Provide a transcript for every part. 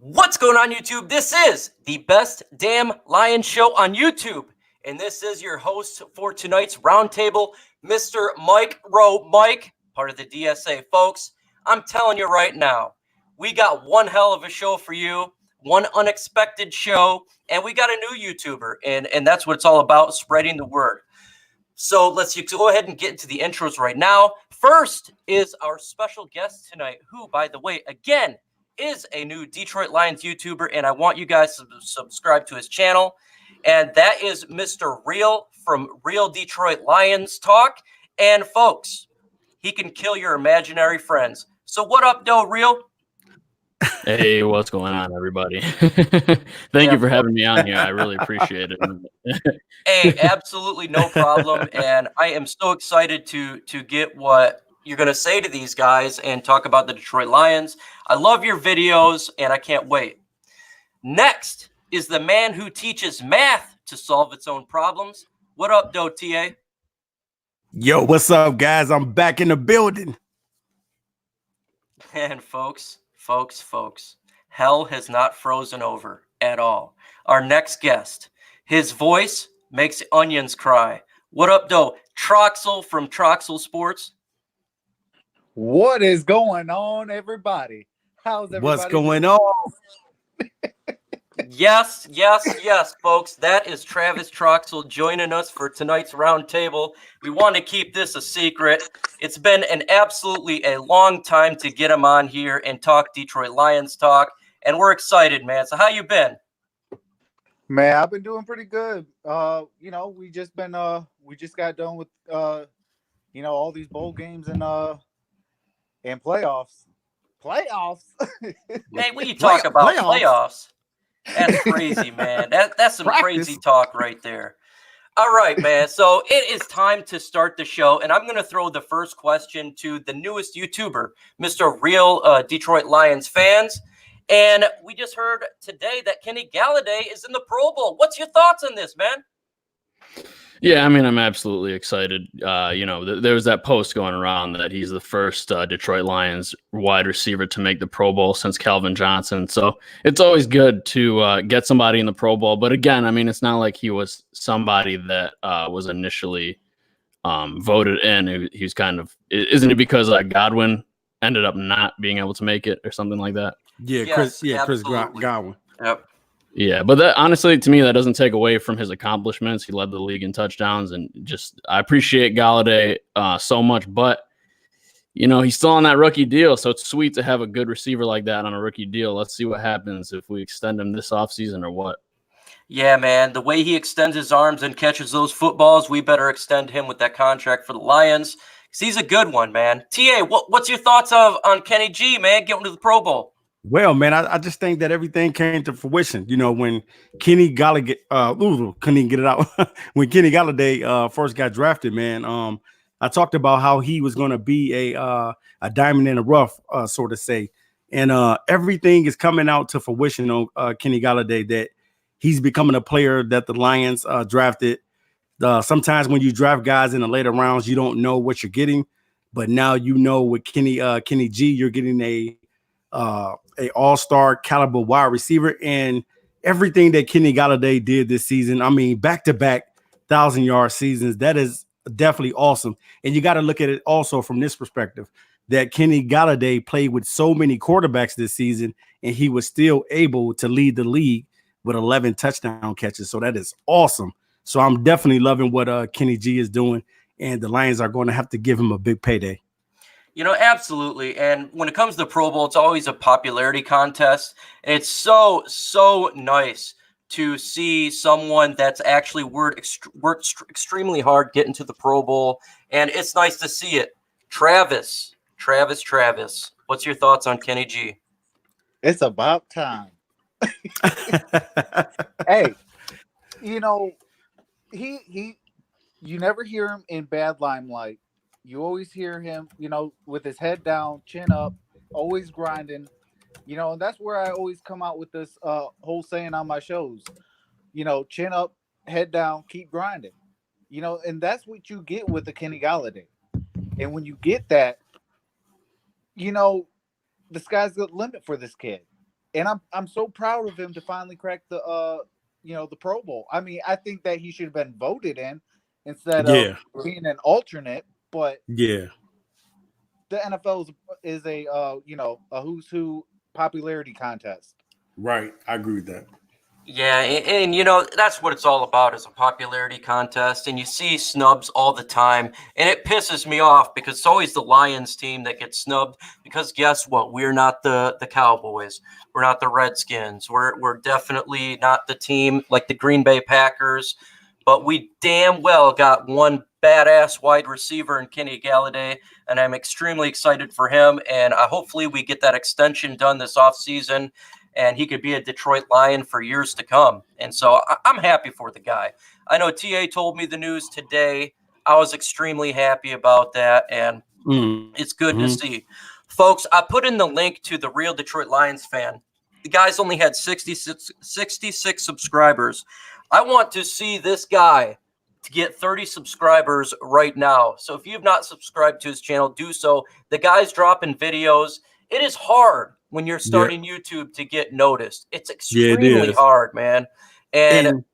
What's going on, YouTube? This is the best damn Lions show on YouTube. And this is your host for tonight's roundtable, Mr. Mike Rowe. Mike, part of the DSA, folks. I'm telling you right now, we got one hell of a show for you, one unexpected show, and we got a new YouTuber. And that's what it's all about, spreading the word. So let's go ahead and get into the intros right now. First is our special guest tonight, who, by the way, again, is a new Detroit Lions YouTuber, and I want you guys to subscribe to his channel. And that is Mr. Real from Real Detroit Lions Talk. And folks, he can kill your imaginary friends. So what up, though, Real? Hey, what's going on, everybody? Thank you for having me on here. I really appreciate it. Hey, absolutely no problem. And I am so excited to get what you're going to say to these guys and talk about the Detroit Lions. I love your videos, and I can't wait. Next is the man who teaches math to solve its own problems. What up, though, TA? Yo, what's up, guys? I'm back in the building. And folks, hell has not frozen over at all. Our next guest, his voice makes onions cry. What up, though? Troxel from Troxel Sports. What is going on, everybody? How's everybody? What's going on? Yes, folks. That is Travis Troxel joining us for tonight's roundtable. We want to keep this a secret. It's been an absolutely a long time to get him on here and talk Detroit Lions talk, and we're excited, man. So how you been? Man, I've been doing pretty good. We just got done with all these bowl games and playoffs. Playoffs? Man, when you talk about playoffs, that's crazy, man. That's some crazy talk right there. All right, man. So it is time to start the show, and I'm going to throw the first question to the newest YouTuber, Mr. Real Detroit Lions fans. And we just heard today that Kenny Galladay is in the Pro Bowl. What's your thoughts on this, man? Yeah, I mean, I'm absolutely excited. There was that post going around that he's the first Detroit Lions wide receiver to make the Pro Bowl since Calvin Johnson. So it's always good to get somebody in the Pro Bowl. But again, I mean, it's not like he was somebody that was initially voted in. He was kind of, isn't it because Godwin ended up not being able to make it or something like that? Yeah, Chris Godwin. Yep. Yeah, but that honestly, to me, that doesn't take away from his accomplishments. He led the league in touchdowns, and I appreciate Galladay so much. But he's still on that rookie deal, so it's sweet to have a good receiver like that on a rookie deal. Let's see what happens if we extend him this offseason or what. Yeah, man, the way he extends his arms and catches those footballs, we better extend him with that contract for the Lions because he's a good one, man. TA, what's your thoughts on Kenny G, man, getting to the Pro Bowl? Well, man, I just think that everything came to fruition. When Kenny Galladay, couldn't get it out. When Kenny Galladay first got drafted, man, I talked about how he was going to be a diamond in the rough, so to say, and everything is coming out to fruition on Kenny Galladay that he's becoming a player that the Lions drafted. Sometimes when you draft guys in the later rounds, you don't know what you're getting, but now with Kenny G, you're getting a all-star caliber wide receiver, and everything that Kenny Galladay did this season, I mean, back-to-back 1,000-yard seasons, that is definitely awesome. And you got to look at it also from this perspective, that Kenny Galladay played with so many quarterbacks this season, and he was still able to lead the league with 11 touchdown catches. So that is awesome. So I'm definitely loving what Kenny G is doing, and the Lions are going to have to give him a big payday. Absolutely. And when it comes to Pro Bowl, it's always a popularity contest. And it's so nice to see someone that's actually worked extremely hard getting to the Pro Bowl. And it's nice to see it. Travis, what's your thoughts on Kenny G? It's about time. Hey, you never hear him in bad limelight. You always hear him, with his head down, chin up, always grinding, and that's where I always come out with this whole saying on my shows, chin up, head down, keep grinding, and that's what you get with the Kenny Galladay. And when you get that, the sky's the limit for this kid. And I'm so proud of him to finally crack the the Pro Bowl. I mean, I think that he should have been voted in instead of Yeah. being an alternate. But Yeah. the NFL is a a who's who popularity contest. Right. I agree with that. Yeah, and, that's what it's all about, is a popularity contest. And you see snubs all the time, and it pisses me off because it's always the Lions team that gets snubbed. Because guess what? We're not the Cowboys. We're not the Redskins. We're definitely not the team like the Green Bay Packers. But we damn well got one badass wide receiver in Kenny Galladay, and I'm extremely excited for him. And hopefully we get that extension done this offseason, and he could be a Detroit Lion for years to come. And so I'm happy for the guy. I know TA told me the news today. I was extremely happy about that, and it's good to see. Folks, I put in the link to the Real Detroit Lions Fan. The guy's only had 66 subscribers. I want to see this guy to get 30 subscribers right now. So if you've not subscribed to his channel, do so. The guy's dropping videos. It is hard when you're starting YouTube to get noticed. It's extremely hard, man. And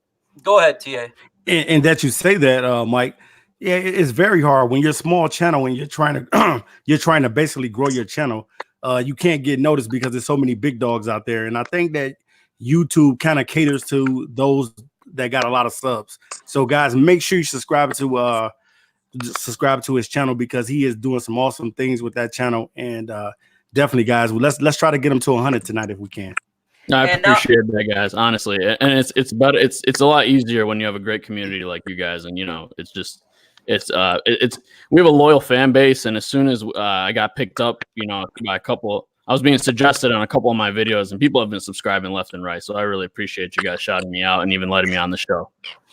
go ahead, TA. And that you say that, Mike. Yeah, it's very hard when you're a small channel and you're trying to basically grow your channel. You can't get noticed because there's so many big dogs out there. And I think that YouTube kind of caters to those that got a lot of subs. So guys, make sure you subscribe to his channel, because he is doing some awesome things with that channel. And definitely, guys, let's try to get him to 100 tonight if we can. I appreciate that, guys. Honestly, and it's better. It's a lot easier when you have a great community like you guys, and we have a loyal fan base. And as soon as I got picked up, by a couple, I was being suggested on a couple of my videos, and people have been subscribing left and right. So I really appreciate you guys shouting me out and even letting me on the show.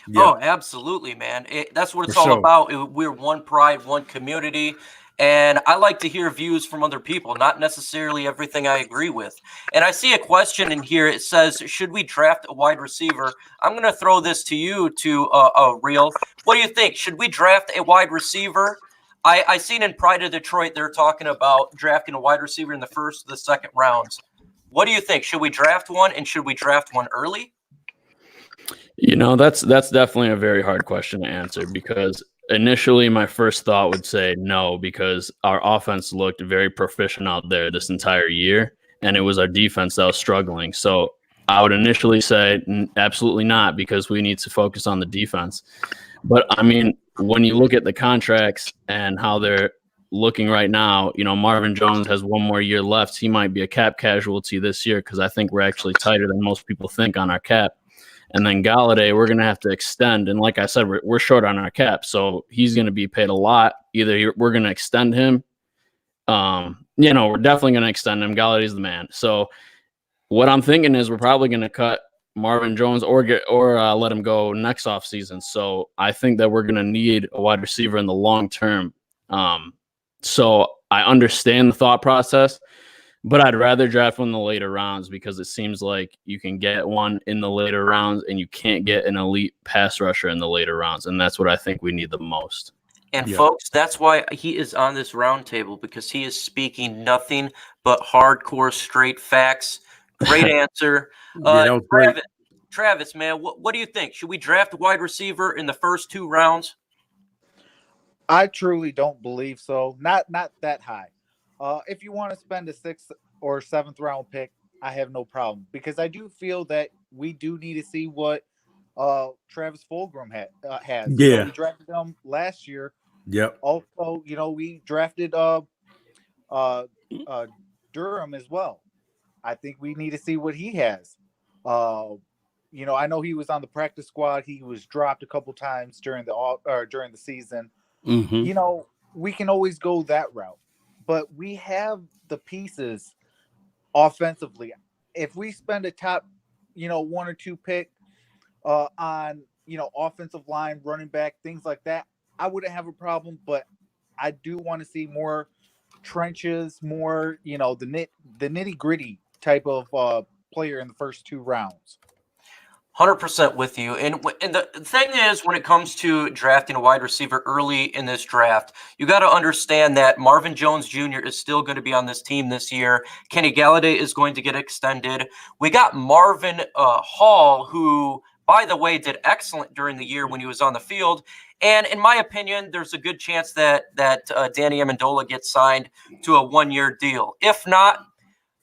Yeah. Oh, absolutely, man. That's what it's all about. We're one pride, one community. And I like to hear views from other people, not necessarily everything I agree with. And I see a question in here. It says, should we draft a wide receiver? I'm going to throw this to you, Real. What do you think? Should we draft a wide receiver? I seen in Pride of Detroit, they're talking about drafting a wide receiver in the first or the second rounds. What do you think? Should we draft one, and should we draft one early? That's definitely a very hard question to answer, because initially my first thought would say no, because our offense looked very proficient out there this entire year, and it was our defense that was struggling. So I would initially say absolutely not, because we need to focus on the defense. But I mean, when you look at the contracts and how they're looking right now, Marvin Jones has one more year left. He might be a cap casualty this year, because I think we're actually tighter than most people think on our cap. And then Galladay, we're going to have to extend. And like I said, we're short on our cap. So he's going to be paid a lot. Either we're going to extend him. We're definitely going to extend him. Galladay's the man. So what I'm thinking is we're probably going to cut Marvin Jones or let him go next offseason. So I think that we're going to need a wide receiver in the long term. So I understand the thought process, but I'd rather draft one in the later rounds, because it seems like you can get one in the later rounds and you can't get an elite pass rusher in the later rounds. And that's what I think we need the most. And folks, that's why he is on this roundtable, because he is speaking nothing but hardcore straight facts. Great answer. Travis, man, what do you think? Should we draft a wide receiver in the first 2 rounds? I truly don't believe so. Not that high. If you want to spend a 6th or 7th round pick, I have no problem, because I do feel that we do need to see what Travis Fulgham has. Yeah, we drafted him last year. Yep. Also, we drafted Durham as well. I think we need to see what he has. I know he was on the practice squad. He was dropped a couple times during the season. Mm-hmm. We can always go that route, but we have the pieces offensively. If we spend a top, 1 or 2 pick on, offensive line, running back, things like that, I wouldn't have a problem. But I do want to see more trenches, more, the nitty gritty type of player in the first 2 rounds. 100% with you. And the thing is, when it comes to drafting a wide receiver early in this draft, you got to understand that Marvin Jones Jr. is still going to be on this team this year. Kenny Galladay is going to get extended. We got Marvin Hall, who, by the way, did excellent during the year when he was on the field. And in my opinion, there's a good chance that Danny Amendola gets signed to a one-year deal. If not,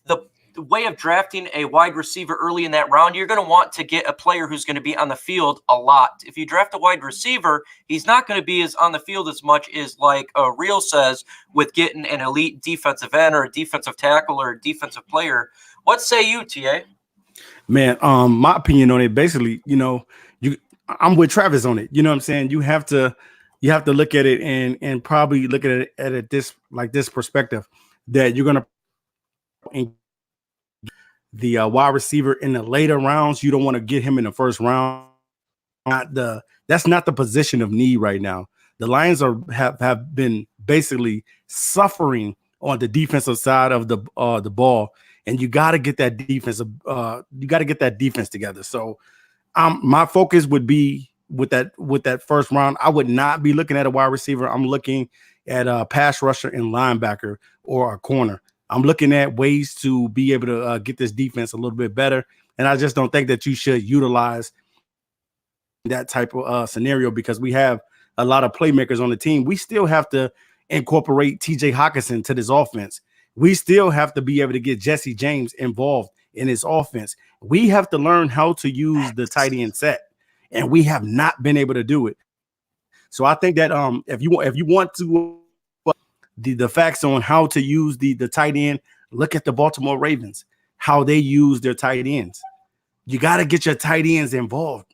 the way of drafting a wide receiver early in that round, you're going to want to get a player who's going to be on the field a lot. If you draft a wide receiver, he's not going to be as on the field as much as like Real says with getting an elite defensive end or a defensive tackle or a defensive player. What say you, TA? Man, my opinion on it, basically, I'm with Travis on it. You know what I'm saying? You have to look at it and probably look at it this perspective that you're going to the wide receiver in the later rounds. You don't want to get him in the first round. That's not the position of need right now. The Lions have been basically suffering on the defensive side of the ball, and you got to get that defense. You got to get that defense together. So, my focus would be with that first round. I would not be looking at a wide receiver. I'm looking at a pass rusher and linebacker or a corner. I'm looking at ways to be able to get this defense a little bit better. And I just don't think that you should utilize that type of scenario because we have a lot of playmakers on the team. We still have to incorporate TJ Hawkinson to this offense. We still have to be able to get Jesse James involved in his offense. We have to learn how to use the tight end set, and we have not been able to do it. So I think that if you want to the facts on how to use the tight end, look at the Baltimore Ravens, how they use their tight ends. You got to get your tight ends involved.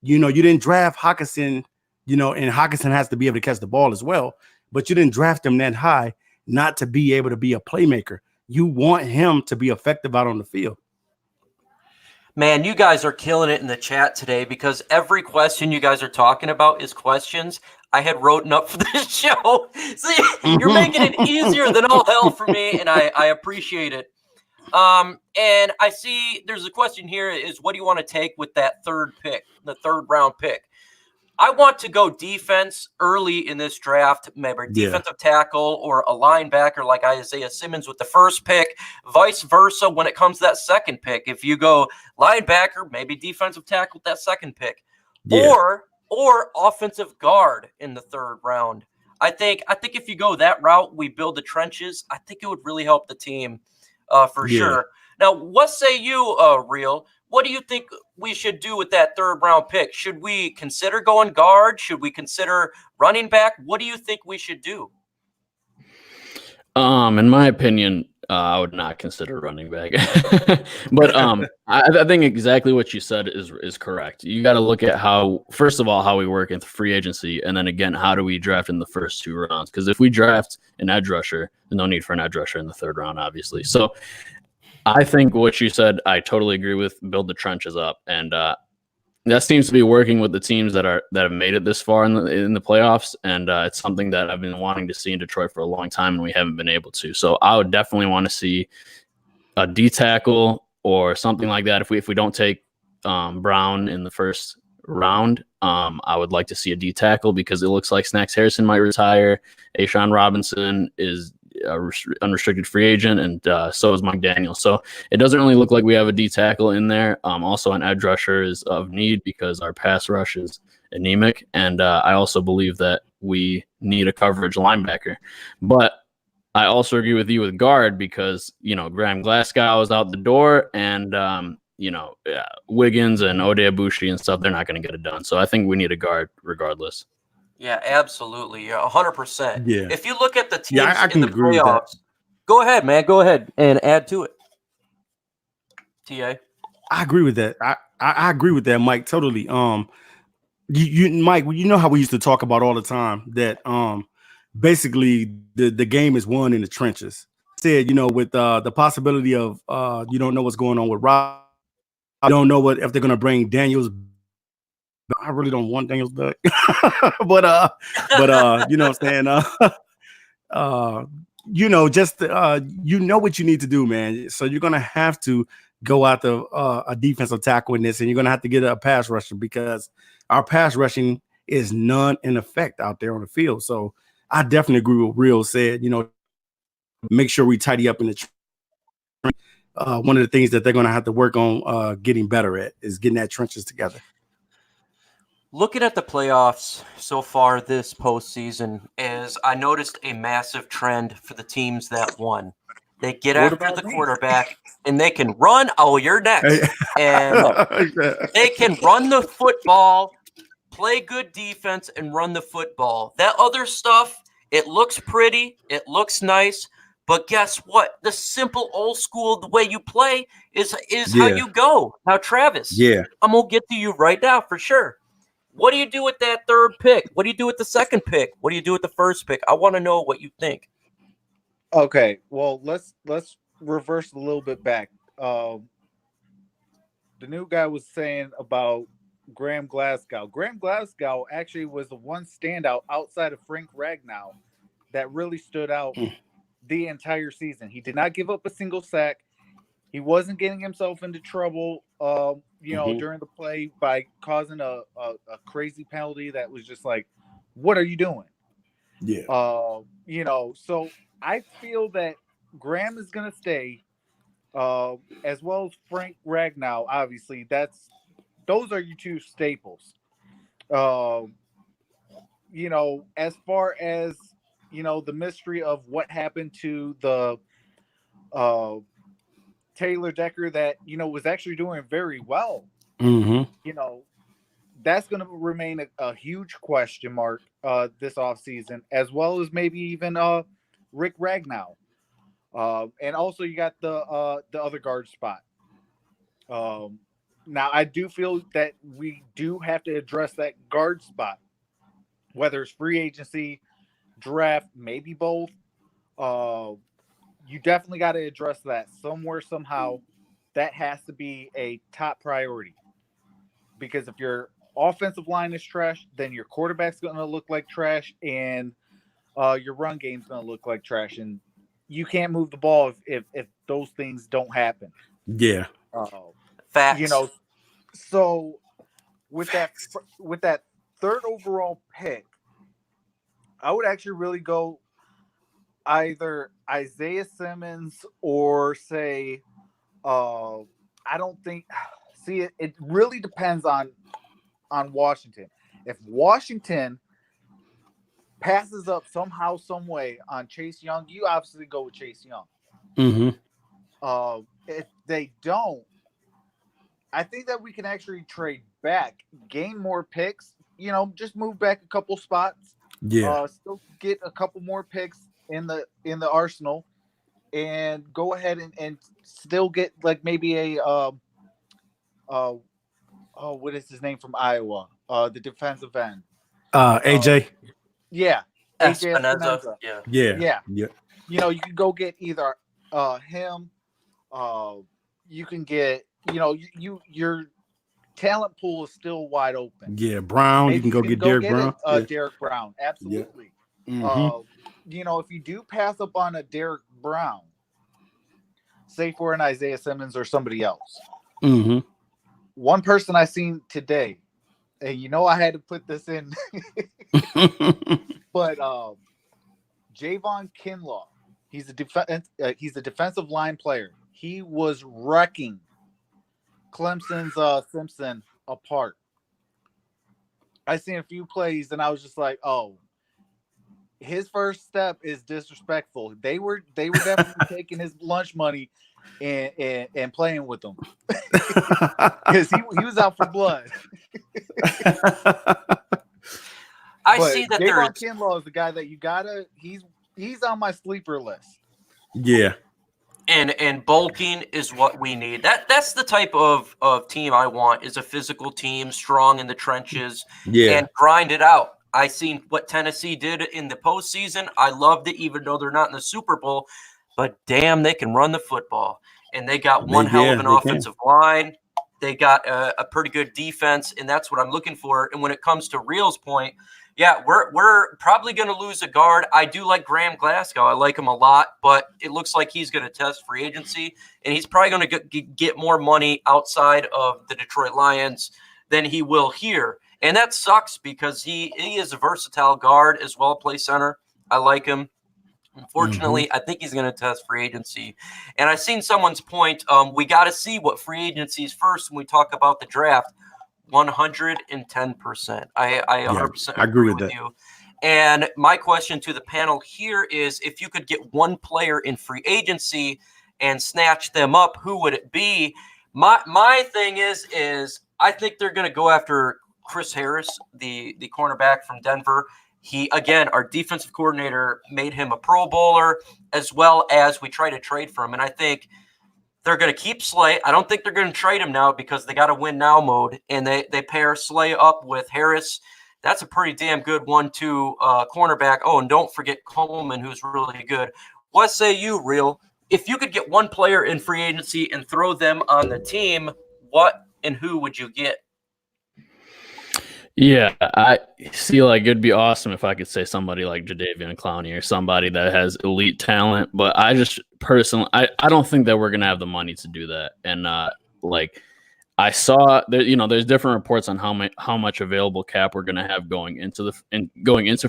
You didn't draft Hawkinson, and Hawkinson has to be able to catch the ball as well, but you didn't draft him that high not to be able to be a playmaker. You want him to be effective out on the field. Man, you guys are killing it in the chat today because every question you guys are talking about is questions I had written up for this show. See, you're making it easier than all hell for me, and I appreciate it. And I see there's a question here is what do you want to take with that third pick, the third round pick? I want to go defense early in this draft, maybe defensive tackle or a linebacker like Isaiah Simmons with the first pick, vice versa when it comes to that second pick. If you go linebacker, maybe defensive tackle with that second pick, or offensive guard in the third round. I think if you go that route, we build the trenches. I think it would really help the team for sure. Now, what say you, Real? What do you think we should do with that third round pick? Should we consider going guard? Should we consider running back? What do you think we should do? In my opinion, I would not consider running back. But I think exactly what you said is correct. You got to look at first of all, how we work in free agency, and then again, how do we draft in the first two rounds? Because if we draft an edge rusher, there's no need for an edge rusher in the third round, obviously. So I think what you said, I totally agree with. Build the trenches up, and that seems to be working with the teams that have made it this far in the playoffs, and it's something that I've been wanting to see in Detroit for a long time, and we haven't been able to. So I would definitely want to see a D tackle or something like that. If we don't take Brown in the first round, I would like to see a D tackle because it looks like Snacks Harrison might retire. Ashawn Robinson is unrestricted free agent, and so is Mike Daniels. So it doesn't really look like we have a D tackle in there. Also, an edge rusher is of need because our pass rush is anemic, and I also believe that we need a coverage linebacker. But I also agree with you with guard because Graham Glasgow is out the door, and Wiggins and Ode Abushi and stuff, they're not going to get it done. So I think we need a guard regardless. Yeah, absolutely. Yeah, 100%. Yeah. If you look at the teams I can in the agree with playoffs, go ahead, man. Go ahead and add to it. TA. I agree with that. I agree with that, Mike. Totally. Mike, you know how we used to talk about all the time that basically the game is won in the trenches. Said, with the possibility of you don't know what's going on with Rob. I don't know if they're gonna bring Daniels. I really don't want Daniels back, but you know what I'm saying. Just what you need to do, man. So you're gonna have to go after a defensive tackle in this, and you're going to have to get a pass rusher because our pass rushing is none in effect out there on the field. So I definitely agree with Real said, make sure we tidy up in the one of the things that they're going to have to work on getting better at is getting that trenches together. Looking at the playoffs so far this postseason, is I noticed a massive trend for the teams that won. They get after the quarterback and they can run. Oh, you're next. And they can run the football, play good defense, and run the football. That other stuff, it looks pretty, it looks nice, but guess what? The simple old school, the way you play is how you go. Now, Travis, I'm going to get to you right now for sure. What do you do with that third pick? What do you do with the second pick? What do you do with the first pick? I want to know what you think. Okay, well, let's reverse a little bit back. The new guy was saying about Graham Glasgow. Graham Glasgow actually was the one standout outside of Frank Ragnow that really stood out the entire season. He did not give up a single sack. He wasn't getting himself into trouble, during the play by causing a crazy penalty that was just like, what are you doing? Yeah. So I feel that Graham is going to stay, as well as Frank Ragnow. Obviously, those are your two staples. As far as the mystery of what happened to the Taylor Decker that was actually doing very well. That's going to remain a huge question mark this offseason, as well as maybe even Rick Ragnow. And also you got the other guard spot. Now I do feel that we do have to address that guard spot, whether it's free agency, draft, maybe both. You definitely got to address that somewhere, somehow. That has to be a top priority, because if your offensive line is trash, then your quarterback's going to look like trash, and your run game's going to look like trash, and you can't move the ball if those things don't happen. Yeah. Facts. So with that third overall pick, I would actually really go either Isaiah Simmons or say, I don't think. See, it really depends on Washington. If Washington passes up somehow, some way on Chase Young, you obviously go with Chase Young. If they don't, I think that we can actually trade back, gain more picks. Just move back a couple spots. Yeah. Still get a couple more picks in the arsenal, and go ahead and still get like maybe a what is his name from Iowa? The defensive end. AJ. Yeah. AJ Espinoza. Yeah. You can go get either him. You can get your talent pool is still wide open. Yeah, Brown. Maybe you can go get Derek Brown. Derek Brown, absolutely. Yeah. If you do pass up on a Derek Brown, say for an Isaiah Simmons or somebody else. One person I seen today, and I had to put this in, but Javon Kinlaw, he's a defensive line player. He was wrecking Clemson's Simpson apart. I seen a few plays and I was just like, oh, his first step is disrespectful. They were definitely taking his lunch money and playing with him because he was out for blood. I see that Javon Kinlaw is the guy that you gotta. He's on my sleeper list. Yeah. And bulking is what we need. That's the type of team I want, is a physical team, strong in the trenches, and grind it out. I seen what Tennessee did in the postseason. I loved it, even though they're not in the Super Bowl. But damn, they can run the football, and they got one hell of an offensive line. They got a pretty good defense, and that's what I'm looking for. And when it comes to Real's point, Yeah, we're probably going to lose a guard. I do like Graham Glasgow. I like him a lot, but it looks like he's going to test free agency, and he's probably going to get more money outside of the Detroit Lions than he will here. And that sucks because he is a versatile guard as well, play center. I like him. Unfortunately, I think he's going to test free agency. And I've seen someone's point. We got to see what free agency is first when we talk about the draft. 110%. I 100% agree with that. you. And my question to the panel here is, if you could get one player in free agency and snatch them up, who would it be? My thing is I think they're going to go after Chris Harris, the cornerback from Denver. He, again, our defensive coordinator made him a Pro Bowler, as well as we try to trade for him. And I think they're going to keep Slay. I don't think they're going to trade him now because they got to win now mode, and they pair Slay up with Harris. That's a pretty damn good 1-2 cornerback. Oh, and don't forget Coleman, who's really good. What say you, Real? If you could get one player in free agency and throw them on the team, what and who would you get? Yeah, I see. Like, it'd be awesome if I could say somebody like Jadeveon Clowney or somebody that has elite talent. But I just personally, I don't think that we're gonna have the money to do that. And like, I saw there, there's different reports on how much available cap we're gonna have going into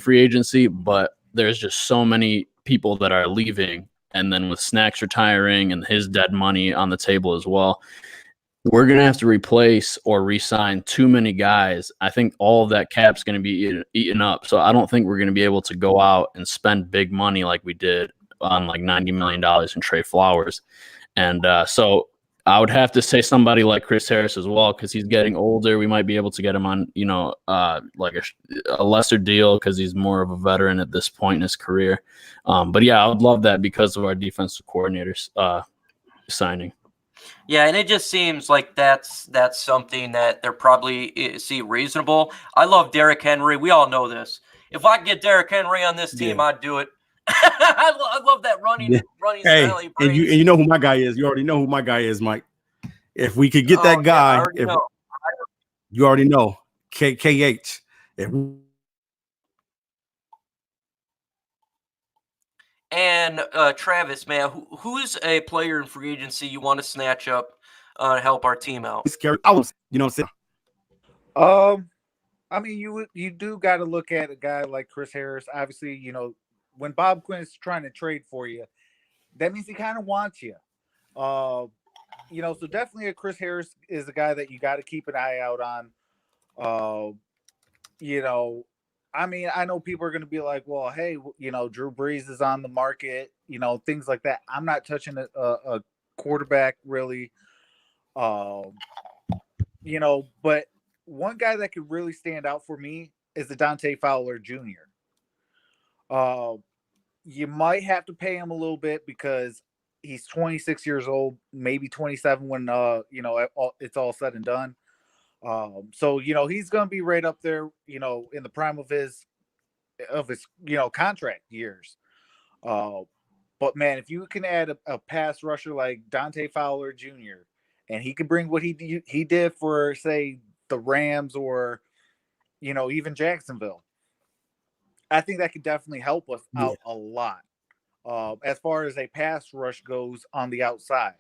free agency. But there's just so many people that are leaving, and then with Snacks retiring and his dead money on the table as well, we're going to have to replace or re-sign too many guys. I think all of that cap's going to be eaten up. So I don't think we're going to be able to go out and spend big money like we did on like $90 million in Trey Flowers. And so I would have to say somebody like Chris Harris as well, because he's getting older. We might be able to get him on, like a lesser deal because he's more of a veteran at this point in his career. But yeah, I would love that because of our defensive coordinators signing. Yeah, and it just seems like that's something that they're probably see reasonable. I love Derrick Henry. We all know this. If I could get Derrick Henry on this team, I'd do it. I love that running style. And you know who my guy is. You already know who my guy is, Mike. If we could get that guy, you already know KH. And Travis, man, who's a player in free agency you want to snatch up to help our team out? I mean, you do got to look at a guy like Chris Harris. Obviously, when Bob Quinn is trying to trade for you, that means he kind of wants you. So definitely a Chris Harris is a guy that you got to keep an eye out on. I mean, I know people are going to be like, well, hey, Drew Brees is on the market, things like that. I'm not touching a quarterback really. But one guy that could really stand out for me is the Dante Fowler Jr. You might have to pay him a little bit because he's 26 years old, maybe 27 when, it's all said and done. So he's going to be right up there, in the prime of his contract years. But man, if you can add a pass rusher like Dante Fowler Jr. and he can bring what he did for, say, the Rams or even Jacksonville, I think that could definitely help us out a lot. As far as a pass rush goes on the outside,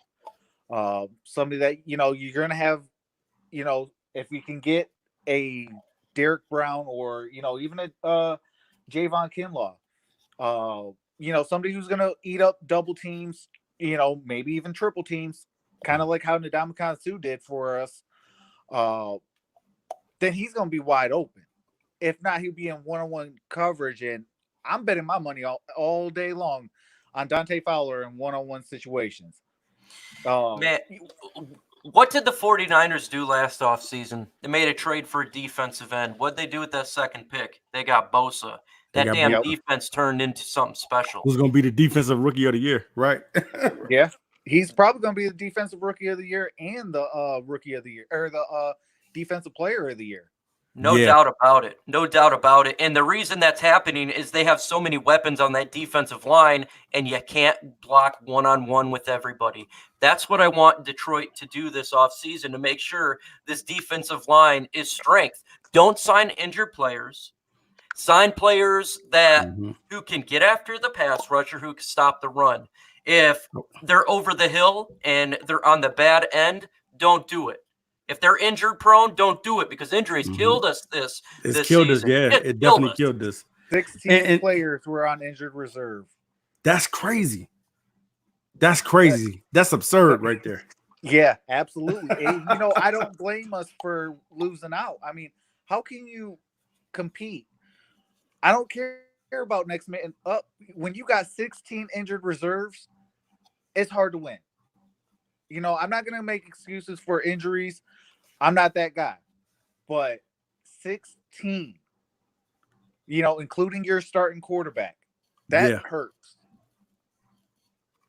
somebody that you're going to have, if we can get a Derek Brown or, even a Javon Kinlaw, somebody who's going to eat up double teams, maybe even triple teams, kind of like how Ndamukong Suh did for us, then he's going to be wide open. If not, he'll be in one-on-one coverage, and I'm betting my money all day long on Dante Fowler in one-on-one situations. Man, what did the 49ers do last offseason? They made a trade for a defensive end. What'd they do with that second pick? They got Bosa. That damn defense turned into something special. Who's going to be the defensive rookie of the year, right? Yeah. He's probably going to be the defensive rookie of the year and the rookie of the year, or the defensive player of the year. No doubt about it. No doubt about it. And the reason that's happening is they have so many weapons on that defensive line, and you can't block one-on-one with everybody. That's what I want Detroit to do this offseason, to make sure this defensive line is strength. Don't sign injured players. Sign players that Mhm. who can get after the pass rusher, who can stop the run. If they're over the hill and they're on the bad end, don't do it. If they're injured prone, don't do it because injuries killed us this killed season. us. Yeah, it definitely killed us. 16 And players were on injured reserve. that's crazy. That's crazy. That's absurd right there. Yeah, absolutely. And, you know, I don't blame us for losing out. I mean, how can you compete? I don't care about next man up. When you got 16 injured reserves, it's hard to win. You know, I'm not going to make excuses for injuries. I'm not that guy. But 16, you know, including your starting quarterback, that hurts.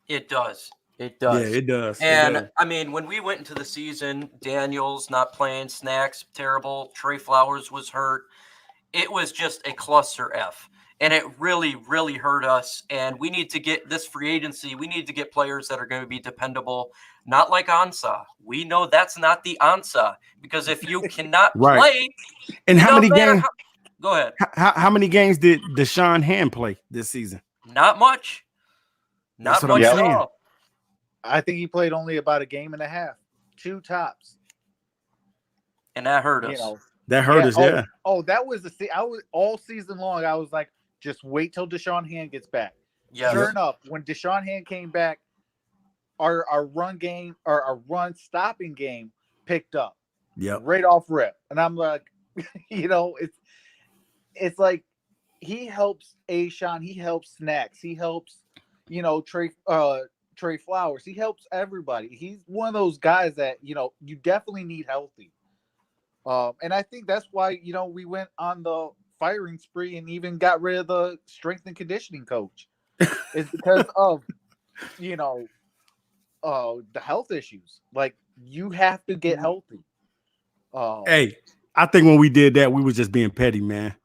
It does. It does. Yeah, it does. And I mean, when we went into the season, Daniels not playing, Snacks terrible, Trey Flowers was hurt. It was just a cluster F. And it really, really hurt us. And we need to get this free agency. We need to get players that are going to be dependable, not like Ansah. We know that's not the Ansah because if you cannot play, and how many games? Go ahead. How many games did Deshaun Hand play this season? Not much. Not much at all. I think he played only about a game and a half, 2 tops, and that hurt us. You know, that hurt us. Yeah. Oh, that was I was all season long. I was like, just wait till Deshaun Hand gets back. Yeah. Sure enough, when Deshaun Hand came back, our run game or our run stopping game picked up. Yeah. Right off rip, and I'm like, you know, it's like he helps Ashawn, he helps Snacks, he helps, you know, Trey Flowers. He helps everybody. He's one of those guys that, you know, you definitely need healthy. And I think that's why, you know, we went on the firing spree and even got rid of the strength and conditioning coach. It's because of, you know, the health issues. Like, you have to get healthy. Hey, I think when we did that, we were just being petty, man.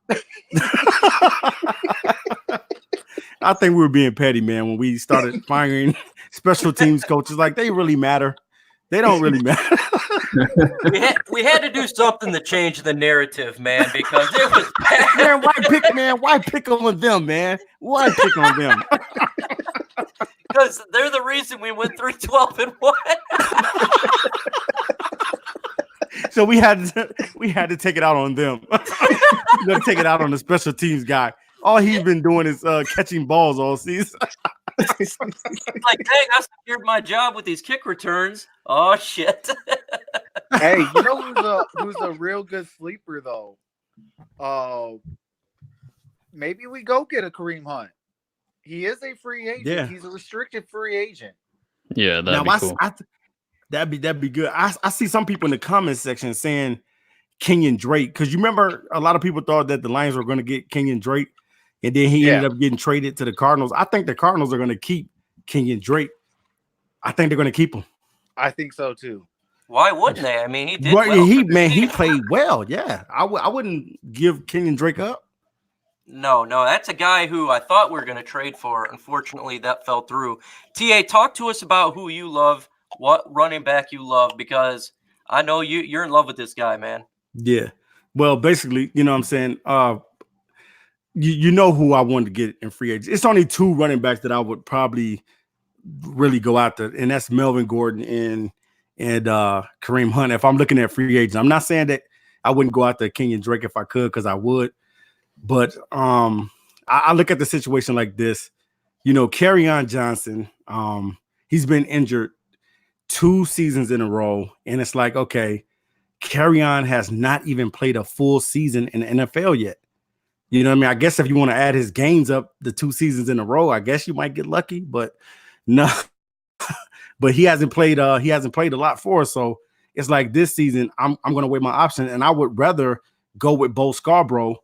I think we were being petty, man, when we started firing special teams coaches. Like, they really matter. They don't really matter. we had to do something to change the narrative, man, because it was bad. Why pick on them, man? Why pick on them? Because they're the reason we went 3-12-1. So we had to take it out on them. Take it out on the special teams guy. All he's been doing is catching balls all season. Like, dang, I secured my job with these kick returns. Oh shit! Hey, you know who's a real good sleeper though? Maybe we go get a Kareem Hunt. He is a free agent. Yeah. He's a restricted free agent. Yeah, that'd be cool. That'd be good. I see some people in the comment section saying Kenyon Drake, because you remember a lot of people thought that the Lions were going to get Kenyon Drake, and then he ended up getting traded to the Cardinals. I think the Cardinals are going to keep Kenyon Drake. I think they're going to keep him. I think so too. Why wouldn't they? I mean, he did. Well, well he played well. Yeah, I wouldn't give Kenyon Drake up. No, that's a guy who I thought we were going to trade for. Unfortunately, that fell through. TA, talk to us about who you love, what running back you love, because I know you're in love with this guy, man. Yeah. Well, basically, you know what I'm saying? You know who I wanted to get in free agents. It's only 2 running backs that I would probably really go after, and that's Melvin Gordon and Kareem Hunt. If I'm looking at free agents, I'm not saying that I wouldn't go after Kenyon Drake if I could, because I would. But I look at the situation like this. You know, Kerryon Johnson, he's been injured 2 seasons in a row, and it's like, okay, Kerryon has not even played a full season in the NFL yet. You know what I mean? I guess if you want to add his games up the 2 seasons in a row, I guess you might get lucky, but no. But he hasn't played a lot for us. So it's like this season, I'm going to weigh my option, and I would rather go with Bo Scarborough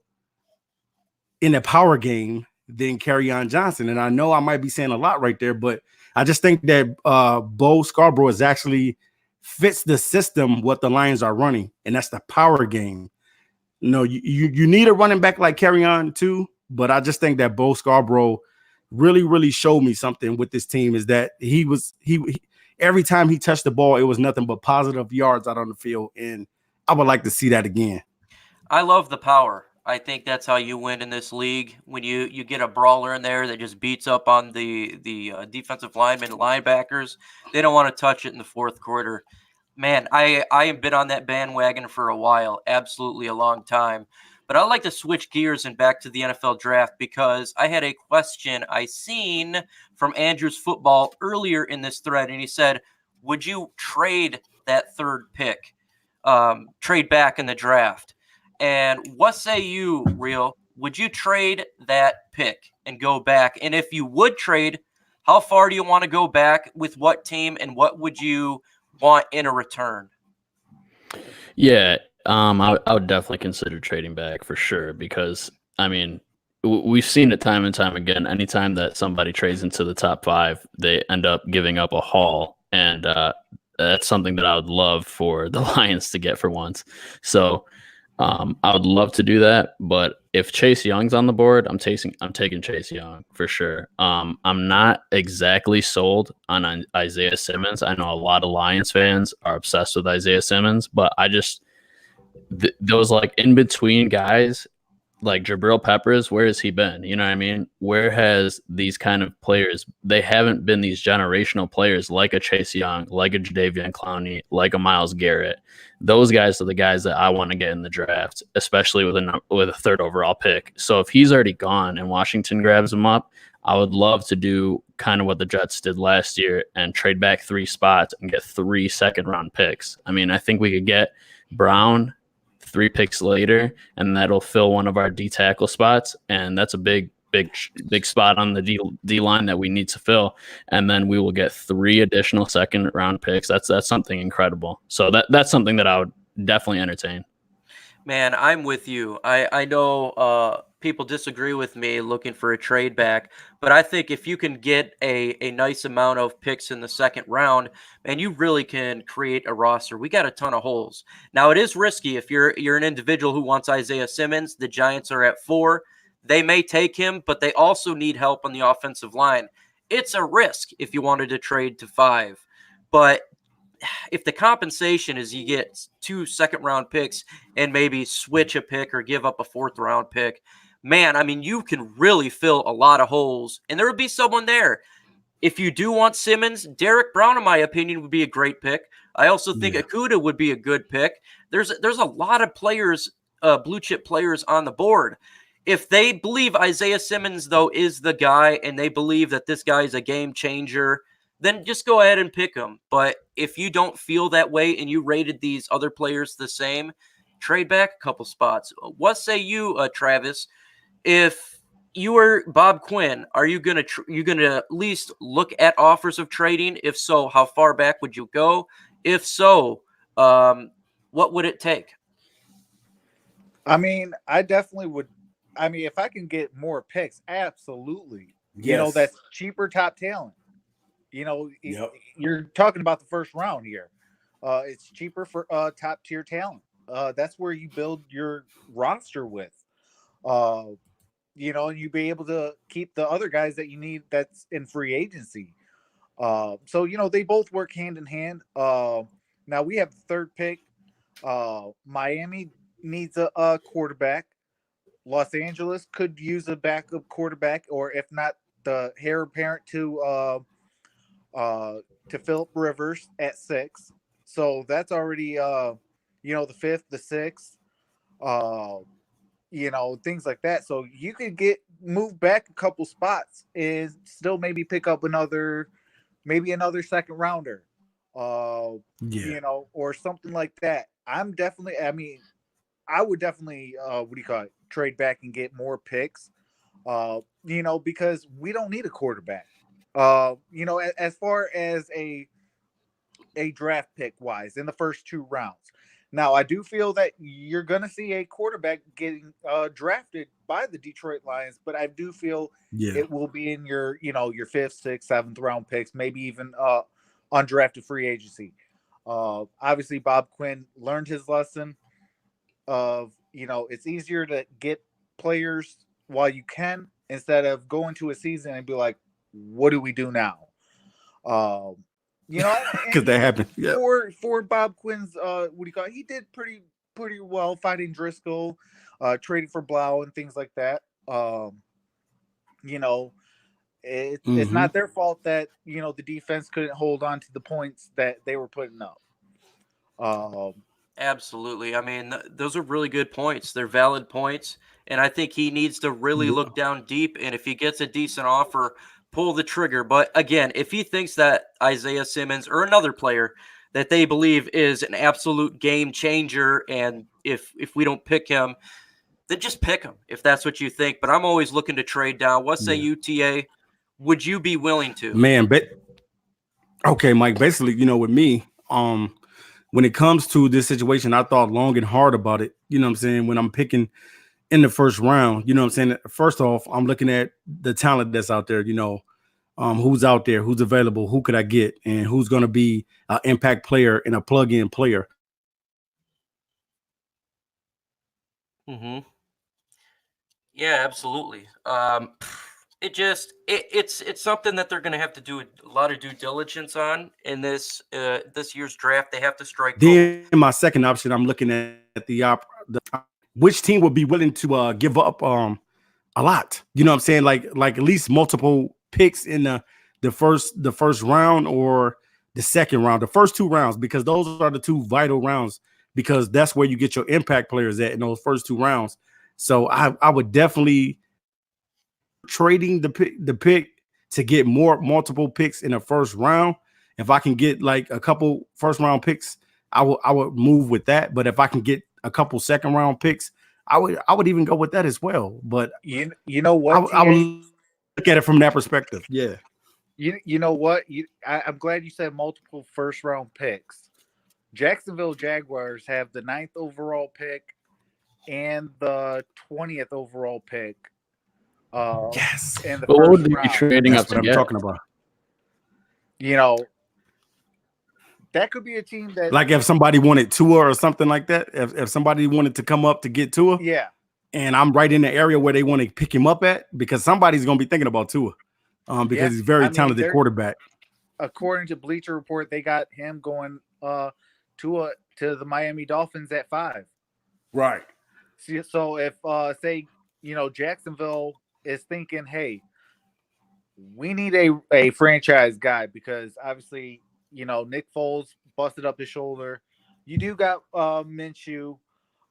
in a power game than Kerryon Johnson. And I know I might be saying a lot right there, but I just think that Bo Scarborough is actually fits the system what the Lions are running, and that's the power game. No, you need a running back like Kerryon too, but I just think that Bo Scarborough really showed me something with this team, is that he every time he touched the ball, it was nothing but positive yards out on the field, and I would like to see that again. I love the power. I think that's how you win in this league. When you get a brawler in there that just beats up on the defensive linemen, linebackers, they don't want to touch it in the fourth quarter. Man, I have been on that bandwagon for a while, absolutely a long time. But I'd like to switch gears and back to the NFL draft because I had a question I seen from Andrews Football earlier in this thread, and he said, "Would you trade that third pick, trade back in the draft?" And what say you, Real? Would you trade that pick and go back? And if you would trade, how far do you want to go back with what team, and what would you want in a return? Yeah, I would definitely consider trading back for sure because I mean we've seen it time and time again. Anytime that somebody trades into the top 5, they end up giving up a haul, and that's something that I would love for the Lions to get for once. So I would love to do that, but if Chase Young's on the board, I'm taking Chase Young for sure. I'm not exactly sold on Isaiah Simmons. I know a lot of Lions fans are obsessed with Isaiah Simmons, but I just those like in between guys like Jabril Peppers, where has he been? You know what I mean? Where has these kind of players? They haven't been these generational players like a Chase Young, like a Jadeveon Clowney, like a Myles Garrett. Those guys are the guys that I want to get in the draft, especially with a third overall pick. So if he's already gone and Washington grabs him up, I would love to do kind of what the Jets did last year and trade back 3 spots and get 3 second-round picks. I mean, I think we could get Brown 3 picks later, and that'll fill one of our D tackle spots, and that's a big spot on the D line that we need to fill. And then we will get 3 additional second round picks. That's something incredible. So that's something that I would definitely entertain. Man, I'm with you. I know people disagree with me looking for a trade back, but I think if you can get a nice amount of picks in the second round, man, you really can create a roster. We got a ton of holes. Now, it is risky if you're an individual who wants Isaiah Simmons. The Giants are at 4. They may take him, but they also need help on the offensive line. It's a risk if you wanted to trade to 5. But if the compensation is you get 2 second-round picks and maybe switch a pick or give up a 4th-round pick, man, I mean, you can really fill a lot of holes, and there would be someone there. If you do want Simmons, Derek Brown, in my opinion, would be a great pick. I also think Okudah would be a good pick. There's a lot of players, blue-chip players on the board. If they believe Isaiah Simmons, though, is the guy, and they believe that this guy is a game changer, then just go ahead and pick him. But if you don't feel that way and you rated these other players the same, trade back a couple spots. What say you, Travis? If you were Bob Quinn, are you gonna at least look at offers of trading? If so, how far back would you go? If so, what would it take? I mean, I definitely would. I mean, if I can get more picks, absolutely. Yes. You know, that's cheaper top talent. You know, you're talking about the first round here. It's cheaper for top tier talent. That's where you build your roster with. You know, and you be able to keep the other guys that you need that's in free agency. So, you know, they both work hand in hand. Now we have the 3rd pick. Miami needs a quarterback. Los Angeles could use a backup quarterback, or if not, the heir apparent to Phillip Rivers at 6. So that's already you know, the 5th, the 6th, you know, things like that. So you could move back a couple spots and still maybe pick up another second rounder. You know, or something like that. I would definitely trade back and get more picks. You know, because we don't need a quarterback. You know, as far as a draft pick wise in the first 2 rounds. Now, I do feel that you're going to see a quarterback getting drafted by the Detroit Lions, but I do feel it will be in your 5th, 6th, 7th round picks, maybe even undrafted free agency. Obviously, Bob Quinn learned his lesson of, you know, it's easier to get players while you can instead of going to a season and be like, what do we do now? You know, because that happened. For Bob Quinn's, he did pretty pretty well fighting Driscoll, trading for Blau and things like that. You know, it's not their fault that, you know, the defense couldn't hold on to the points that they were putting up. Absolutely. I mean, those are really good points. They're valid points. And I think he needs to really look down deep. And if he gets a decent offer, pull the trigger. But again, if he thinks that Isaiah Simmons or another player that they believe is an absolute game changer, and if we don't pick him, then just pick him if that's what you think. But I'm always looking to trade down. What say UTA? Would you be willing to? Man, okay, Mike. Basically, you know, with me, when it comes to this situation, I thought long and hard about it. You know what I'm saying? When I'm picking in the first round, you know what I'm saying? First off, I'm looking at the talent that's out there, you know, who's out there, who's available, who could I get, and who's going to be an impact player and a plug-in player. Yeah, absolutely. It's something that they're going to have to do a lot of due diligence on in this year's draft. They have to strike. Then my second option, I'm looking at the which team would be willing to give up a lot. You know what I'm saying? Like at least multiple picks in the first round or the second round, the first 2 rounds, because those are the 2 vital rounds, because that's where you get your impact players at in those first 2 rounds. So I would definitely trading the pick to get multiple picks in the first round. If I can get like a couple first round picks, I would move with that. But if I can get a couple second round picks, I would even go with that as well. But you know what? I would look at it from that perspective. Yeah. You know what? I'm glad you said multiple first round picks. Jacksonville Jaguars have the 9th overall pick and the 20th overall pick. Yes. And the what first would they be trading That's up to what I'm get? talking about. You know, that could be a team that, Like if somebody wanted Tua or something like that, if somebody wanted to come up to get Tua, yeah, and I'm right in the area where they want to pick him up at, because somebody's going to be thinking about Tua, because he's very talented quarterback. According to Bleacher Report, they got him going to the Miami Dolphins at 5. Right. So if say, you know, Jacksonville is thinking, hey, we need a franchise guy, because obviously, you know, Nick Foles busted up his shoulder. You do got Minshew.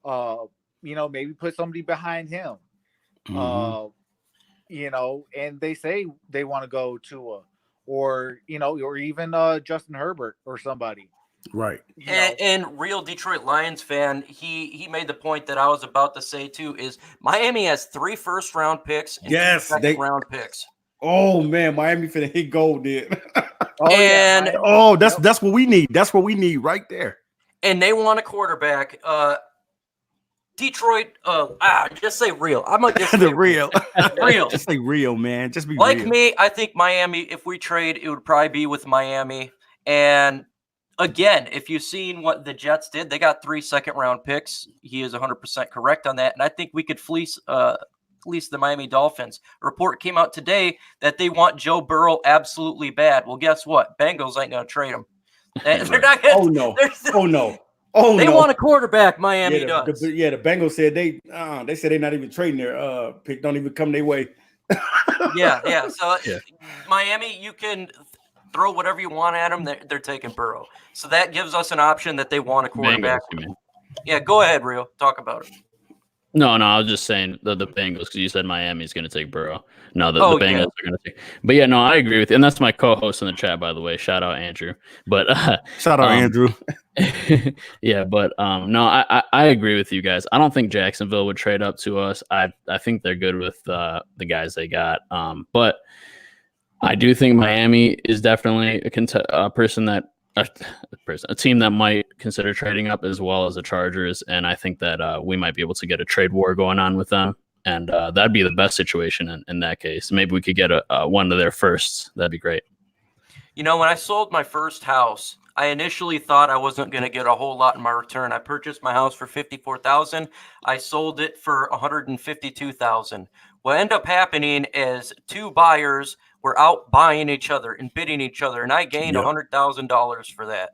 You know, maybe put somebody behind him. You know, and they say they want to go to or even Justin Herbert or somebody. Right. And real Detroit Lions fan, he made the point that I was about to say too, is Miami has 3 first round picks and 2 second round picks. Oh man, Miami finna hit gold, dude. That's what we need. That's what we need right there. And they want a quarterback. Detroit, just say real. I'm gonna just say real. Real. Just say real, man. Just be like real. me. I think Miami, if we trade, it would probably be with Miami. And again, if you've seen what the Jets did, they got 3 second round picks. He is 100% correct on that. And I think we could fleece the Miami Dolphins. A report came out today that they want Joe Burrow absolutely bad. Well, guess what? Bengals ain't going to trade him. They're not gonna, they want a quarterback, Miami does. The Bengals said they said they're not even trading their pick. Don't even come their way. Yeah. So Miami, you can throw whatever you want at them. They're taking Burrow. So that gives us an option that they want a quarterback. Yeah, go ahead, Rio. Talk about it. No, I was just saying the Bengals, because you said Miami's going to take Burrow. No, the Bengals are going to take. But yeah, no, I agree with you. And that's my co-host in the chat, by the way. Shout out Andrew. But shout out Andrew. Yeah, but no, I agree with you guys. I don't think Jacksonville would trade up to us. I think they're good with the guys they got. But I do think Miami is definitely a team that might consider trading up, as well as the Chargers. And I think that we might be able to get a trade war going on with them. And that'd be the best situation in that case. Maybe we could get one of their firsts. That'd be great. You know, when I sold my first house, I initially thought I wasn't going to get a whole lot in my return. I purchased my house for $54,000. I sold it for $152,000. What ended up happening is 2 buyers were out buying each other and bidding each other, and I gained $100,000 for that.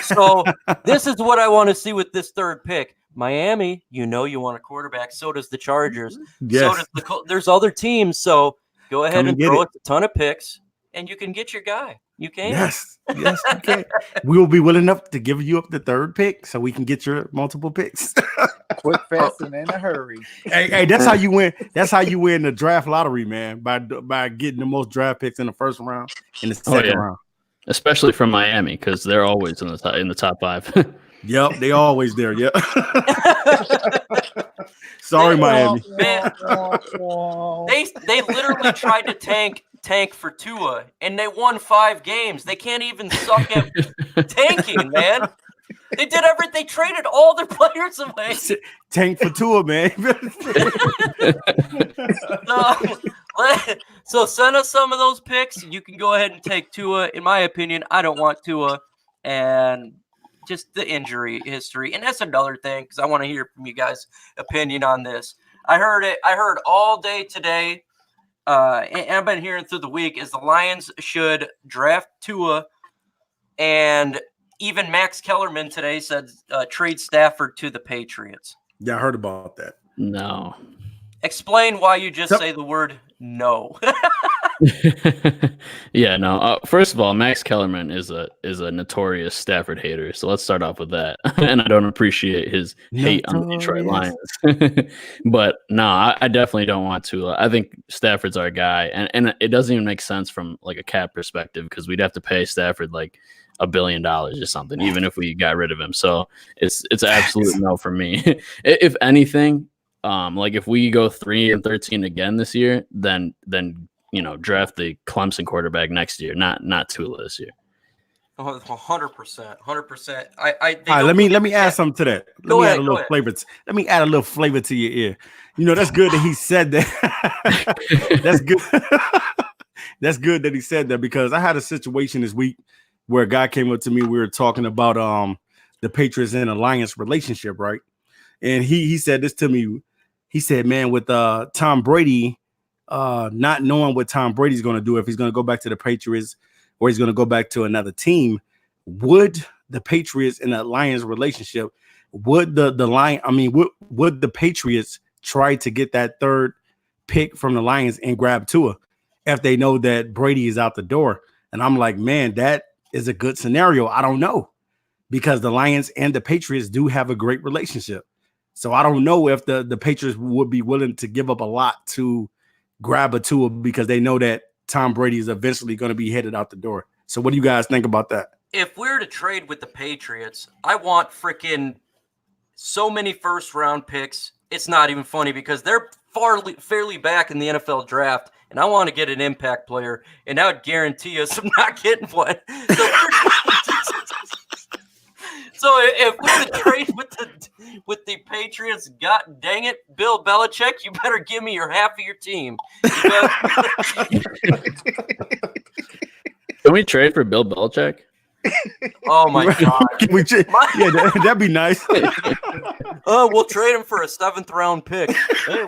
So this is what I want to see with this 3rd pick. Miami, you want a quarterback. So does the Chargers. Yes. So does there's other teams. So go ahead Come and and get throw it. a ton of picks, and you can get your guy. You can. Yes, you can. We will be willing enough to give you up the third pick so we can get your multiple picks. Quick, fast, and in a hurry. Hey, that's how you win. That's how you win the draft lottery, man. By getting the most draft picks in the first round and the second round. Especially from Miami, because they're always in the top 5. Yep, they always there. Yep. Sorry, Miami. Man, they literally tried to tank for Tua, and they won 5 games. They can't even suck at tanking, man. They did everything. They traded all their players away. Tank for Tua, man. So send us some of those picks. You can go ahead and take Tua. In my opinion, I don't want Tua, and just the injury history. And that's another thing, because I want to hear from you guys' opinion on this. I heard all day today, and I've been hearing through the week, is the Lions should draft Tua, and even Max Kellerman today said trade Stafford to the Patriots. Yeah, I heard about that. No. Explain why you just say the word no. Yeah, no. First of all, Max Kellerman is a notorious Stafford hater, so let's start off with that. And I don't appreciate his hate on the Detroit Lions. But no, I definitely don't want to. I think Stafford's our guy, and it doesn't even make sense from like a cap perspective, because we'd have to pay Stafford like $1 billion or something, even if we got rid of him. So it's absolute no for me. If anything, like if we go 3-13 again this year, then draft the Clemson quarterback next year, not Tua this year. 100%. All right, let me add something to that. Let me add a little flavor to your ear. That's good that he said that. That's good. That's good that he said that, because I had a situation this week where a guy came up to me. We were talking about the Patriots and Alliance relationship, right? And he said this to me. He said, man, with Tom Brady, not knowing what Tom Brady's going to do, if he's going to go back to the Patriots or he's going to go back to another team, would the Patriots and the Lions relationship, would would the Patriots try to get that third pick from the Lions and grab Tua if they know that Brady is out the door? And I'm like, man, that is a good scenario. I don't know, because the Lions and the Patriots do have a great relationship. So I don't know if the Patriots would be willing to give up a lot to grab a Tua, because they know that Tom Brady is eventually going to be headed out the door. So what do you guys think about that? If we're to trade with the Patriots, I want freaking so many first-round picks. It's not even funny, because they're fairly back in the NFL draft, and I want to get an impact player, and that would guarantee us I'm not getting one. So if we're to trade with the Patriots, god dang it, Bill Belichick, you better give me your half of your team. Can we trade for Bill Belichick? Oh my God! Yeah, that'd be nice. We'll trade him for a 7th round pick. Hey,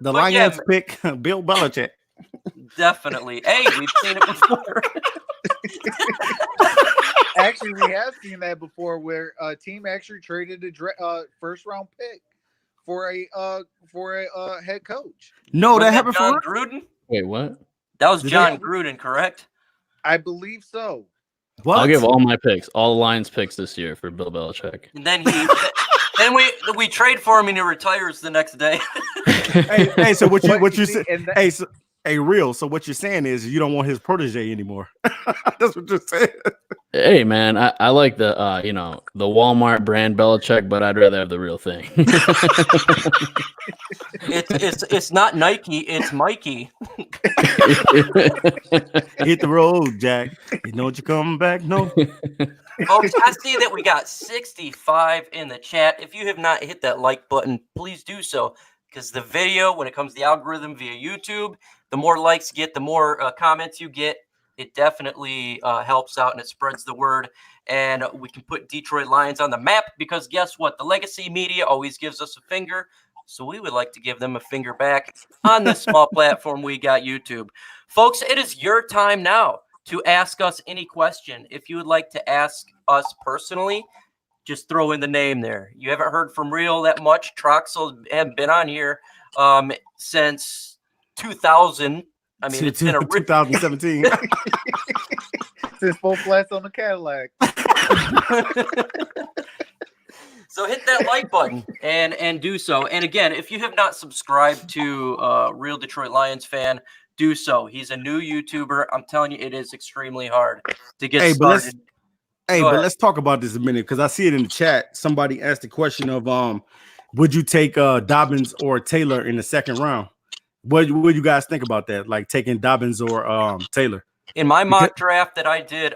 the Lions pick Bill Belichick. Definitely. Hey, we've seen it before. Actually, we have seen that before, where a team actually traded a first round pick for a head coach. No, that happened John for Gruden. Wait, what? That was John Gruden, correct? I believe so. What? I'll give all my picks, all the Lions picks this year for Bill Belichick. And then we trade for him and he retires the next day. hey, so what you say? Hey, real. So what you're saying is you don't want his protege anymore. That's what you're saying. Hey, man, I like the the Walmart brand Belichick, but I'd rather have the real thing. It's not Nike, it's Mikey. Hit the road, Jack. You know what, you're coming back? No. Folks, I see that we got 65 in the chat. If you have not hit that like button, please do so, because the video, when it comes to the algorithm via YouTube, the more likes you get, the more comments you get. It definitely helps out and it spreads the word. And we can put Detroit Lions on the map, because guess what? The legacy media always gives us a finger. So we would like to give them a finger back on this small platform we got, YouTube. Folks, it is your time now to ask us any question. If you would like to ask us personally, Just throw in the name there. You haven't heard from Real that much. Troxel haven't been on here since 2000. I mean, it's been a 2017. Since full flats on the Cadillac. So hit that like button and do so. And again, if you have not subscribed to Real Detroit Lions fan, do so. He's a new YouTuber. I'm telling you, it is extremely hard to get started. But let's talk about this a minute, because I see it in the chat. Somebody asked the question of would you take Dobbins or Taylor in the second round? What you guys think about that? Like taking Dobbins or Taylor? In my mock draft that I did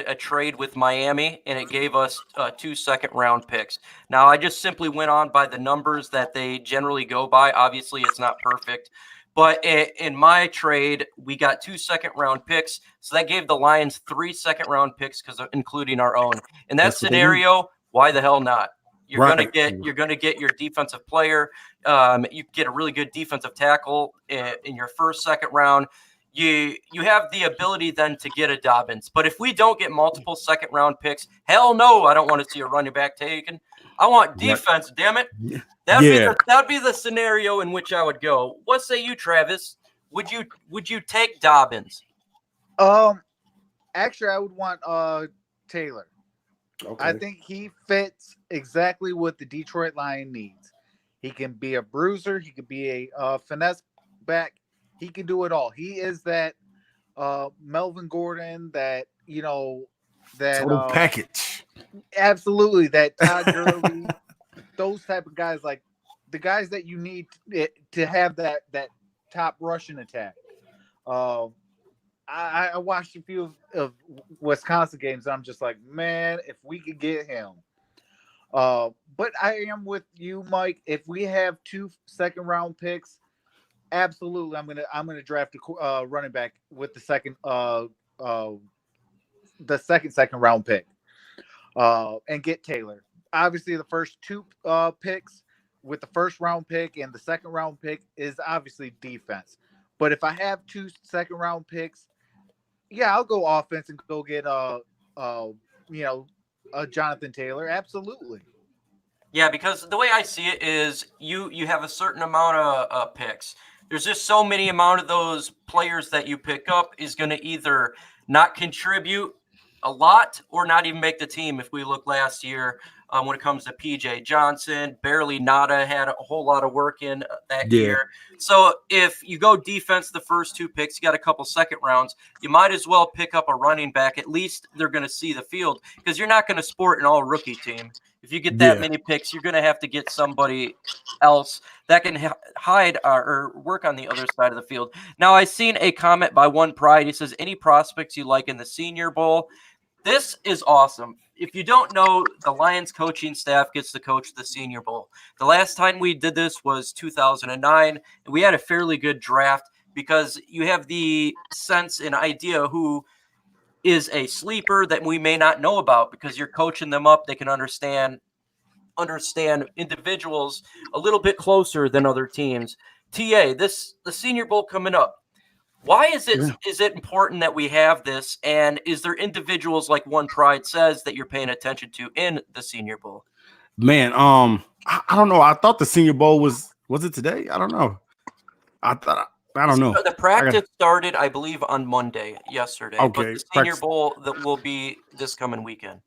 a trade with Miami, and it gave us 2 second-round picks. Now, I just simply went on by the numbers that they generally go by. Obviously, it's not perfect. But in my trade, we got 2 second-round picks. So that gave the Lions 3 second-round picks, including our own. In that scenario, why the hell not? You're gonna get your defensive player. You get a really good defensive tackle in your first, second round. You have the ability then to get a Dobbins. But if we don't get multiple second-round picks, hell no, I don't want to see a running back taken. I want defense, damn it. That'd be the scenario in which I would go. What say you, Travis? Would you take Dobbins? Actually, I would want Taylor. Okay. I think he fits exactly what the Detroit Lion needs. He can be a bruiser. He could be a finesse back. He can do it all. He is that Melvin Gordon, that total package. Absolutely, that Todd Gurley, those type of guys, like the guys that you need to have that top rushing attack. I watched a few of Wisconsin games, and I'm just like, man, if we could get him. But I am with you, Mike. If we have 2 second-round picks, absolutely, I'm gonna draft a running back with the second round pick, and get Taylor. Obviously, the first 2 picks with the first round pick and the second round pick is obviously defense. But if I have 2 second round picks, yeah, I'll go offense and go get a Jonathan Taylor. Absolutely. Yeah, because the way I see it is you have a certain amount of picks. There's just so many amount of those players that you pick up is going to either not contribute a lot or not even make the team. If we look last year, when it comes to PJ Johnson, barely nada had a whole lot of work in that year. So if you go defense the first 2 picks, you got a couple second rounds, you might as well pick up a running back. At least they're going to see the field, because you're not going to sport an all rookie team. If you get that many picks, you're going to have to get somebody else that can hide or work on the other side of the field. Now, I seen a comment by One Pride. He says, any prospects you like in the Senior Bowl? This is awesome. If you don't know, the Lions coaching staff gets to coach the Senior Bowl. The last time we did this was 2009, and we had a fairly good draft because you have the sense and idea who is a sleeper that we may not know about, because you're coaching them up. They can understand individuals a little bit closer than other teams. TA, the Senior Bowl coming up. Why is it important that we have this? And is there individuals like One Pride says that you're paying attention to in the Senior Bowl? Man, I don't know. I thought the Senior Bowl was it today? I don't know. I don't know. The practice started, I believe, on Monday, yesterday. Okay. But the Senior Bowl that will be this coming weekend.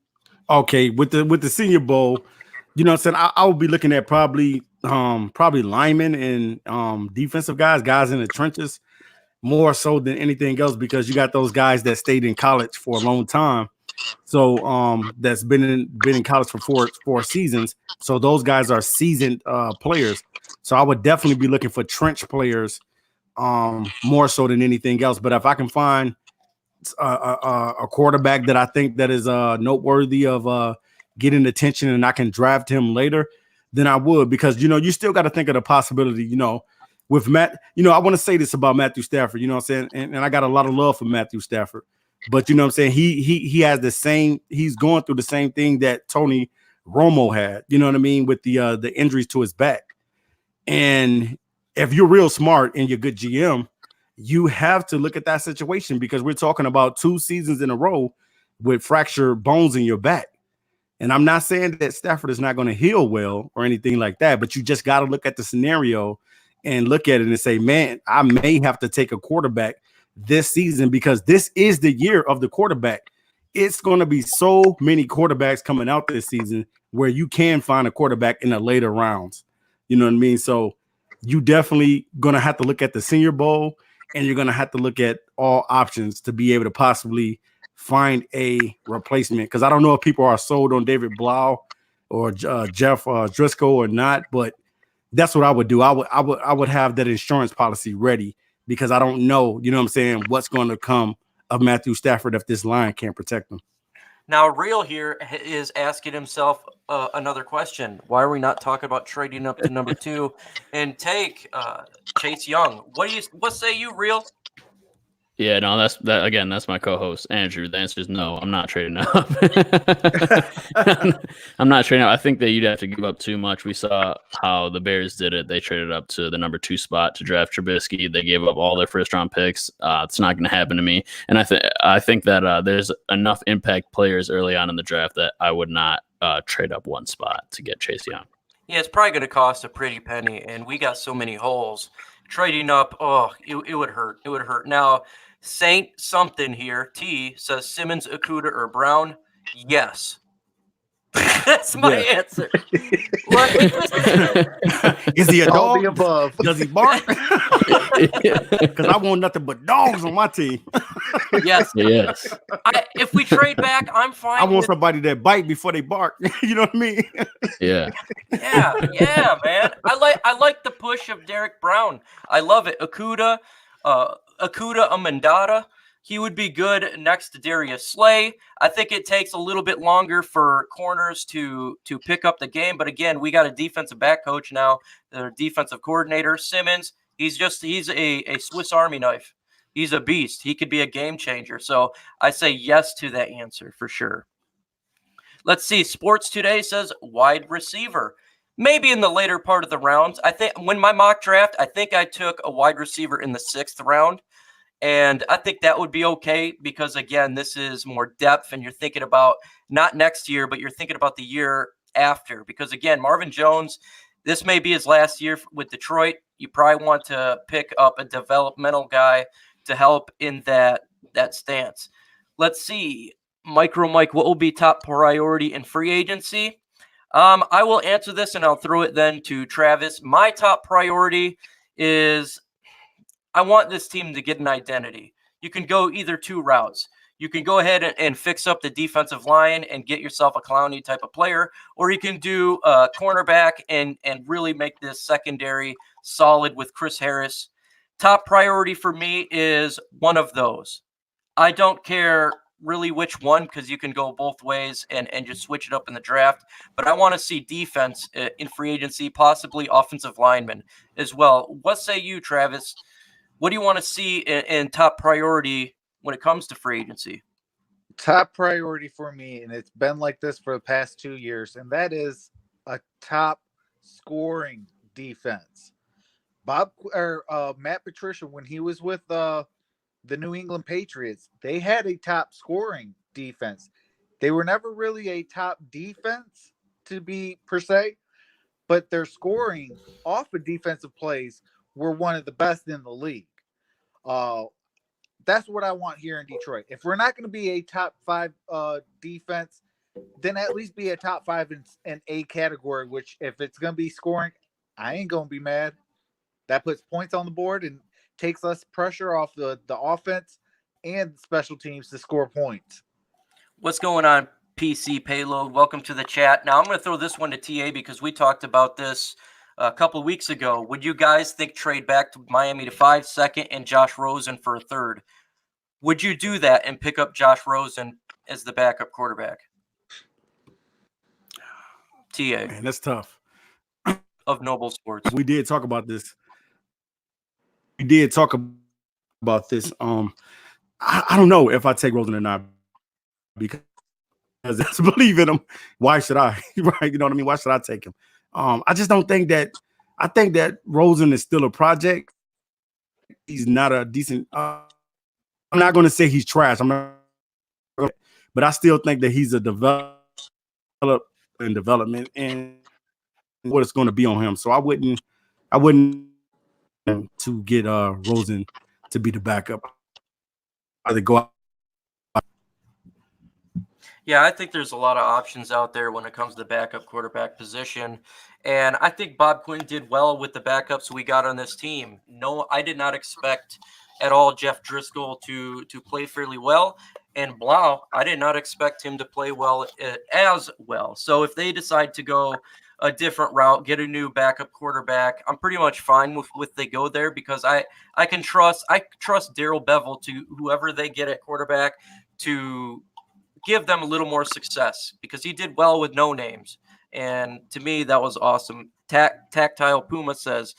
Okay, with the Senior Bowl, you know what I'm saying? I will be looking at probably linemen and defensive guys in the trenches, more so than anything else, because you got those guys that stayed in college for a long time. So that's been in college for four seasons. So those guys are seasoned players. So I would definitely be looking for trench players more so than anything else. But if I can find a quarterback that I think that is noteworthy of getting attention and I can draft him later, then I would, because you still got to think of the possibility, with Matt, I want to say this about Matthew Stafford, you know what I'm saying? And I got a lot of love for Matthew Stafford, but you know what I'm saying? He has he's going through the same thing that Tony Romo had, you know what I mean? With the injuries to his back. And if you're real smart and you're good GM, you have to look at that situation, because we're talking about 2 seasons in a row with fractured bones in your back. And I'm not saying that Stafford is not going to heal well or anything like that, but you just got to look at the scenario and look at it and say, man, I may have to take a quarterback this season because this is the year of the quarterback. It's going to be so many quarterbacks coming out this season where you can find a quarterback in the later rounds. You know what I mean? So you definitely going to have to look at the Senior Bowl, and you're going to have to look at all options to be able to possibly find a replacement. Because I don't know if people are sold on David Blau or Jeff Driscoll or not, but that's what I would do. I would have that insurance policy ready because I don't know, you know what I'm saying, what's going to come of Matthew Stafford if this line can't protect him. Now, Real here is asking himself another question. Why are we not talking about trading up to number 2 and take Chase Young? What say you, Real? Yeah, no, that's my co-host Andrew. The answer is no. I'm not trading up. I'm not trading up. I think that you'd have to give up too much. We saw how the Bears did it. They traded up to the number 2 spot to draft Trubisky. They gave up all their first-round picks. It's not going to happen to me. And I think that there's enough impact players early on in the draft that I would not trade up one spot to get Chase Young. Yeah, it's probably going to cost a pretty penny, and we got so many holes. Trading up, it would hurt. It would hurt. Now, Saint something here, T, says Simmons, Okudah, or Brown. Yes. That's my answer. Is he a dog? All the above. Does he bark? Because I want nothing but dogs on my team. Yes. Yes. If we trade back, I'm fine. I want somebody that bite before they bark. You know what I mean? Yeah. Yeah, man. I like the push of Derek Brown. I love it. Okudah Amandata. He would be good next to Darius Slay. I think it takes a little bit longer for corners to pick up the game. But again, we got a defensive back coach now, the defensive coordinator, Simmons. He's a Swiss Army knife. He's a beast. He could be a game changer. So I say yes to that answer for sure. Let's see. Sports Today says wide receiver. Maybe in the later part of the rounds. I think when my mock draft, I think I took a wide receiver in the 6th round. And I think that would be okay because, again, this is more depth and you're thinking about not next year, but you're thinking about the year after. Because, again, Marvin Jones, this may be his last year with Detroit. You probably want to pick up a developmental guy to help in that stance. Let's see. Micro Mike, what will be top priority in free agency? I will answer this and I'll throw it then to Travis. My top priority is I want this team to get an identity. You can go either 2 routes. You can go ahead and fix up the defensive line and get yourself a Clowney type of player, or you can do a cornerback and really make this secondary solid with Chris Harris. Top priority for me is one of those. I don't care really which one because you can go both ways and just switch it up in the draft. But I want to see defense in free agency, possibly offensive linemen as well. What say you, Travis? What do you want to see in top priority when it comes to free agency? Top priority for me, and it's been like this for the past 2 years, and that is a top scoring defense. Matt Patricia, when he was with the New England Patriots, they had a top scoring defense. They were never really a top defense to be per se, but their scoring off of defensive plays were one of the best in the league. That's what I want here in Detroit. If we're not going to be a top 5 defense, then at least be a top 5 in a category, which if it's going to be scoring, I ain't going to be mad. That puts points on the board and takes less pressure off the offense and special teams to score points. What's going on, PC Payload? Welcome to the chat. Now, I'm going to throw this one to TA because we talked about this a couple of weeks ago. Would you guys think trade back to Miami to 5 second and Josh Rosen for a 3rd? Would you do that and pick up Josh Rosen as the backup quarterback? TA. Man, that's tough. Of Noble Sports. We did talk about this. I don't know if I take Rosen or not because I believe in him. Why should I? Right? You know what I mean? Why should I take him? I just don't think that. I think that Rosen is still a project. He's not a decent. I'm not going to say he's trash. But I still think that he's a developmental and development and what it's going to be on him. So I wouldn't to get Rosen to be the backup. Either go out. Yeah, I think there's a lot of options out there when it comes to the backup quarterback position. And I think Bob Quinn did well with the backups we got on this team. No, I did not expect at all Jeff Driscoll to play fairly well. And Blau, I did not expect him to play well as well. So if they decide to go a different route, get a new backup quarterback, I'm pretty much fine with they go there, because I trust Daryl Bevell to whoever they get at quarterback to give them a little more success, because he did well with no names. And to me, that was awesome. Tactile Puma says,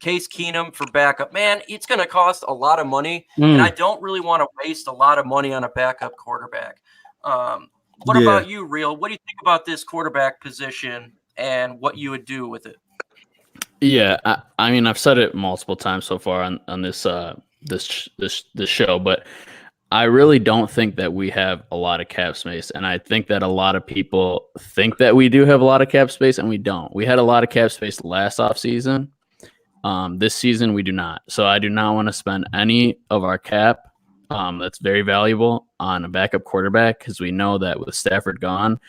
Case Keenum for backup. Man, it's going to cost a lot of money, and I don't really want to waste a lot of money on a backup quarterback. What about you, Real? What do you think about this quarterback position and what you would do with it? Yeah, I mean, I've said it multiple times so far on this show, but I really don't think that we have a lot of cap space, and I think that a lot of people think that we do have a lot of cap space, and we don't. We had a lot of cap space last offseason. This season, we do not. So I do not want to spend any of our cap that's very valuable on a backup quarterback, because we know that with Stafford gone,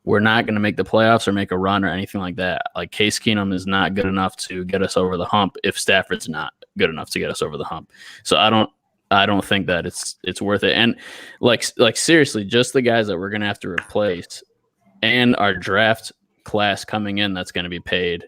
we're not going to make the playoffs or make a run or anything like that. Like, Case Keenum is not good enough to get us over the hump if Stafford's not good enough to get us over the hump. So I don't think that it's worth it. And like seriously, just the guys that we're going to have to replace and our draft class coming in that's going to be paid,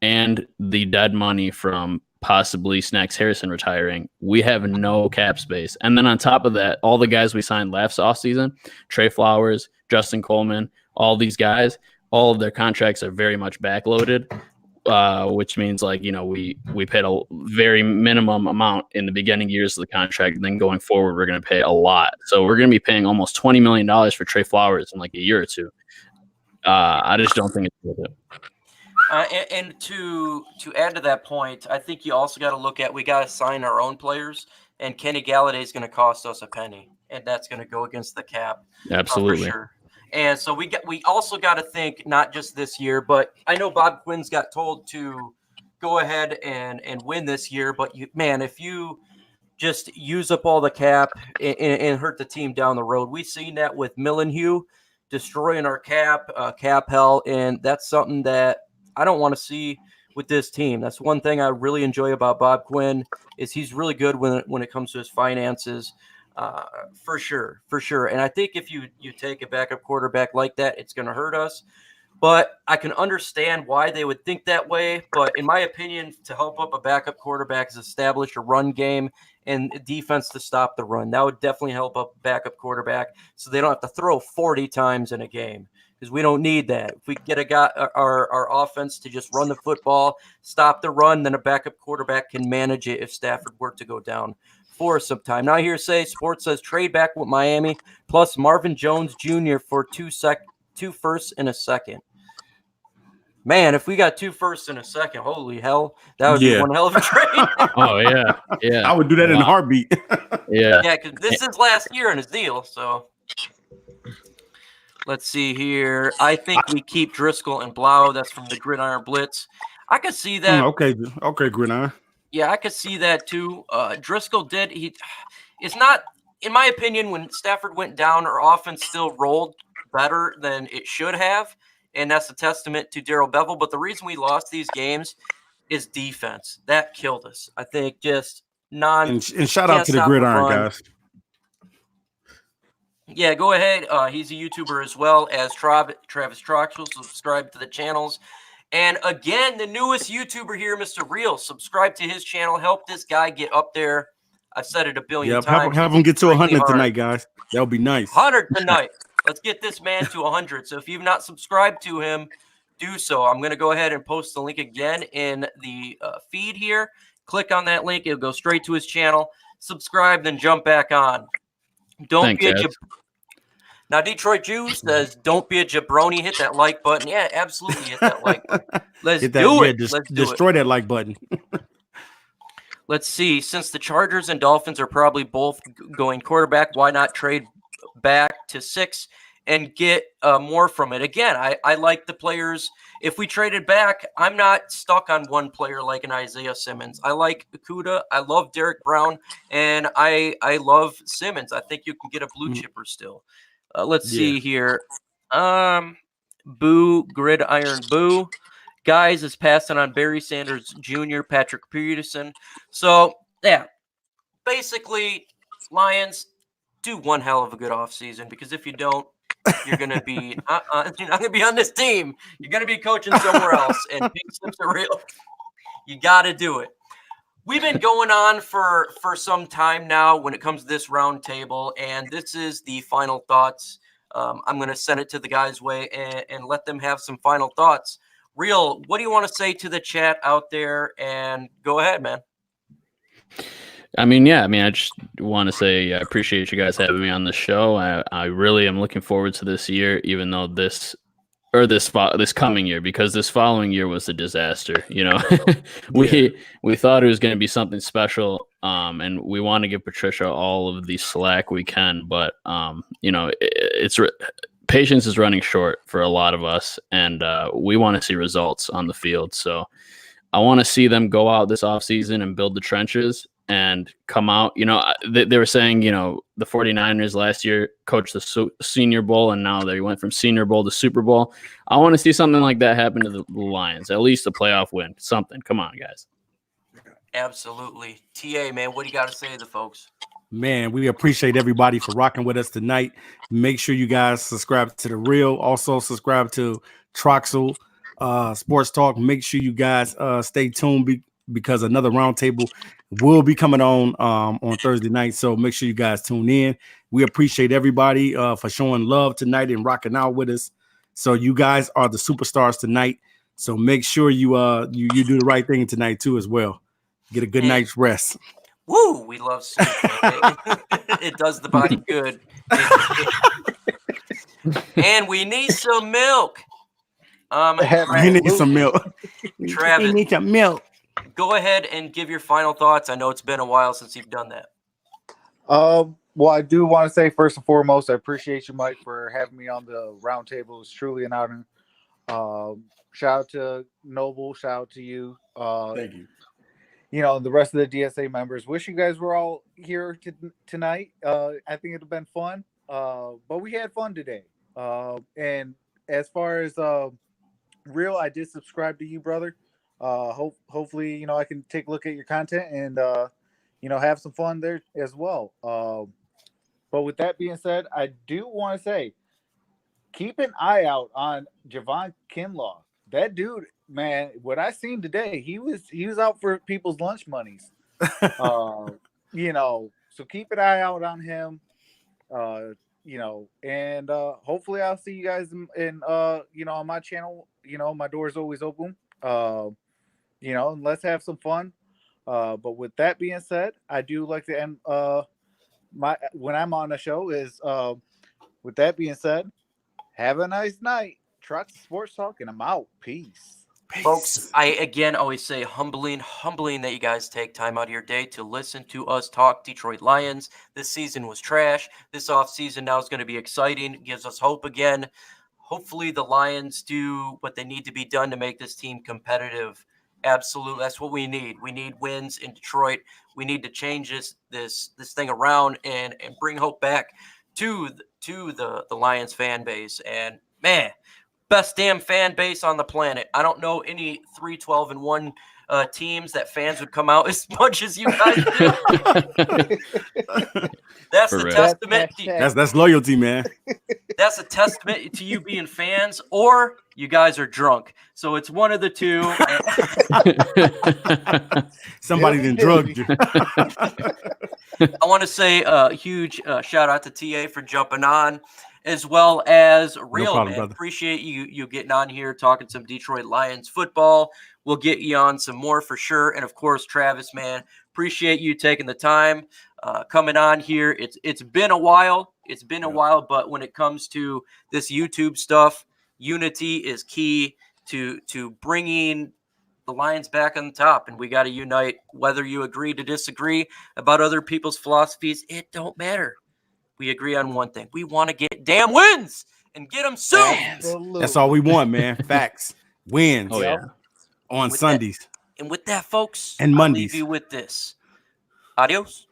and the dead money from possibly Snacks Harrison retiring, we have no cap space. And then on top of that, all the guys we signed last offseason, Trey Flowers, Justin Coleman, all these guys, all of their contracts are very much backloaded, which means, like, you know, we paid a very minimum amount in the beginning years of the contract, and then going forward, we're going to pay a lot. So we're going to be paying almost $20 million for Trey Flowers in like a year or two. I just don't think it's worth it. And to add to that point, I think you also got to look at, we got to sign our own players, and Kenny Galladay is going to cost us a penny, and that's going to go against the cap. Absolutely. For sure. And so we also got to think not just this year, but I know Bob Quinn's got told to go ahead and win this year. But if you just use up all the cap and hurt the team down the road, we've seen that with Millenhue destroying our cap hell, and that's something that I don't want to see with this team. That's one thing I really enjoy about Bob Quinn, is he's really good when it comes to his finances. For sure. And I think if you take a backup quarterback like that, it's going to hurt us. But I can understand why they would think that way. But in my opinion, to help up a backup quarterback is establish a run game and defense to stop the run. That would definitely help up a backup quarterback, so they don't have to throw 40 times in a game, because we don't need that. If we get a guy, our offense to just run the football, stop the run, then a backup quarterback can manage it if Stafford were to go down for some time. Now here Sports says trade back with Miami plus Marvin Jones Jr. for two firsts and a second. Man, if we got 2 firsts and a second, holy hell, that would be one hell of a trade. Oh yeah. I would do that in a heartbeat. Yeah, because this is last year in his deal. So let's see here. I think we keep Driscoll and Blau. That's from the Gridiron Blitz. I could see that. Okay, Gridiron. Yeah, I could see that too. Driscoll it's not, in my opinion, when Stafford went down, our offense still rolled better than it should have. And that's a testament to Daryl Bevell. But the reason we lost these games is defense. That killed us. I think just and shout out to the Gridiron guys. Yeah, go ahead. He's a YouTuber as well as Travis Troxel. Subscribe to the channels. And again, the newest YouTuber here, Mr. Real. Subscribe to his channel. Help this guy get up there. I've said it a billion times. Have him get to 100 tonight, guys. That would be nice. 100 tonight. Let's get this man to 100. So if you've not subscribed to him, do so. I'm going to go ahead and post the link again in the feed here. Click on that link. It'll go straight to his channel. Subscribe, then jump back on. Now, Detroit Jew says, don't be a jabroni. Hit that like button. Yeah, absolutely hit that like button. Let's do it. Destroy that like button. Let's see. Since the Chargers and Dolphins are probably both going quarterback, why not trade back to 6 and get more from it. Again, I like the players. If we traded back, I'm not stuck on one player like an Isaiah Simmons. I like Okuda. I love Derek Brown, and I love Simmons. I think you can get a blue chipper still. Let's see here. Boo, Gridiron Boo. Guys is passing on Barry Sanders Jr., Patrick Peterson. So, yeah, basically, Lions do one hell of a good offseason, because if you don't, you're going to be you're not going to be on this team. You're going to be coaching somewhere else, and pink slips are real. You got to do it. We've been going on for some time now when it comes to this round table, and this is the final thoughts. I'm going to send it to the guys' way and let them have some final thoughts. Real, what do you want to say to the chat out there? And go ahead, man. I just want to say I appreciate you guys having me on the show. I really am looking forward to this year, even though this coming year, because this following year was a disaster. We thought it was going to be something special, and we want to give Patricia all of the slack we can, but patience is running short for a lot of us, and we want to see results on the field. So I want to see them go out this offseason and build the trenches and come out. They were saying, the 49ers last year coached the Senior Bowl, and now they went from Senior Bowl to Super Bowl. I want to see something like that happen to the Lions, at least a playoff win, something. Come on, guys. Absolutely. TA, man, what do you got to say to the folks? Man, we appreciate everybody for rocking with us tonight. Make sure you guys subscribe to The Real. Also subscribe to Troxel Sports Talk. Make sure you guys stay tuned because another roundtable will be coming on Thursday night. So make sure you guys tune in. We appreciate everybody for showing love tonight and rocking out with us. So you guys are the superstars tonight. So make sure you do the right thing tonight too as well. Get a good night's rest. Woo! We love sleep. It does the body good. And we need some milk. We need some milk. Travis, we need some milk. Go ahead and give your final thoughts. I know it's been a while since you've done that. Well, I do want to say first and foremost, I appreciate you, Mike, for having me on the roundtable. It's truly an honor. Shout out to Noble. Shout out to you. Thank you. The rest of the DSA members. Wish you guys were all here tonight. I think it'd have been fun. But we had fun today. And as far as Real, I did subscribe to you, brother. Hopefully, I can take a look at your content and have some fun there as well. But with that being said, I do want to say, keep an eye out on Javon Kinlaw. That dude, man, what I seen today, he was out for people's lunch monies. So keep an eye out on him. And hopefully I'll see you guys in on my channel. My door's always open. And let's have some fun. But with that being said, I do like to end when I'm on the show is with that being said, have a nice night. Truck Sports Talk, and I'm out. Peace. Folks, I again always say humbling that you guys take time out of your day to listen to us talk Detroit Lions. This season was trash. This offseason now is going to be exciting. It gives us hope again. Hopefully the Lions do what they need to be done to make this team competitive. Absolutely. That's what we need. We need wins in Detroit. We need to change this thing around and bring hope back to the Lions fan base. And man, best damn fan base on the planet. I don't know any 3-12-1 teams that fans would come out as much as you guys do. That's the testament. That's loyalty, man. That's a testament to you being fans, or you guys are drunk. So it's one of the two. Somebody then drugged you. I want to say a huge shout out to TA for jumping on, as well as Real, man. Brother. Appreciate you getting on here, talking some Detroit Lions football. We'll get you on some more for sure. And of course, Travis, man, appreciate you taking the time coming on here. It's been a while. It's been a while, but when it comes to this YouTube stuff, unity is key to bringing the Lions back on the top, and we got to unite. Whether you agree to disagree about other people's philosophies, it don't matter. We agree on one thing. We want to get damn wins, and get them soon. Absolutely. That's all we want, man. Facts. Wins. Oh yeah. On With Sundays. And with that, folks, And I'll Mondays. leave you with this. Adios.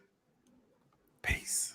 Peace.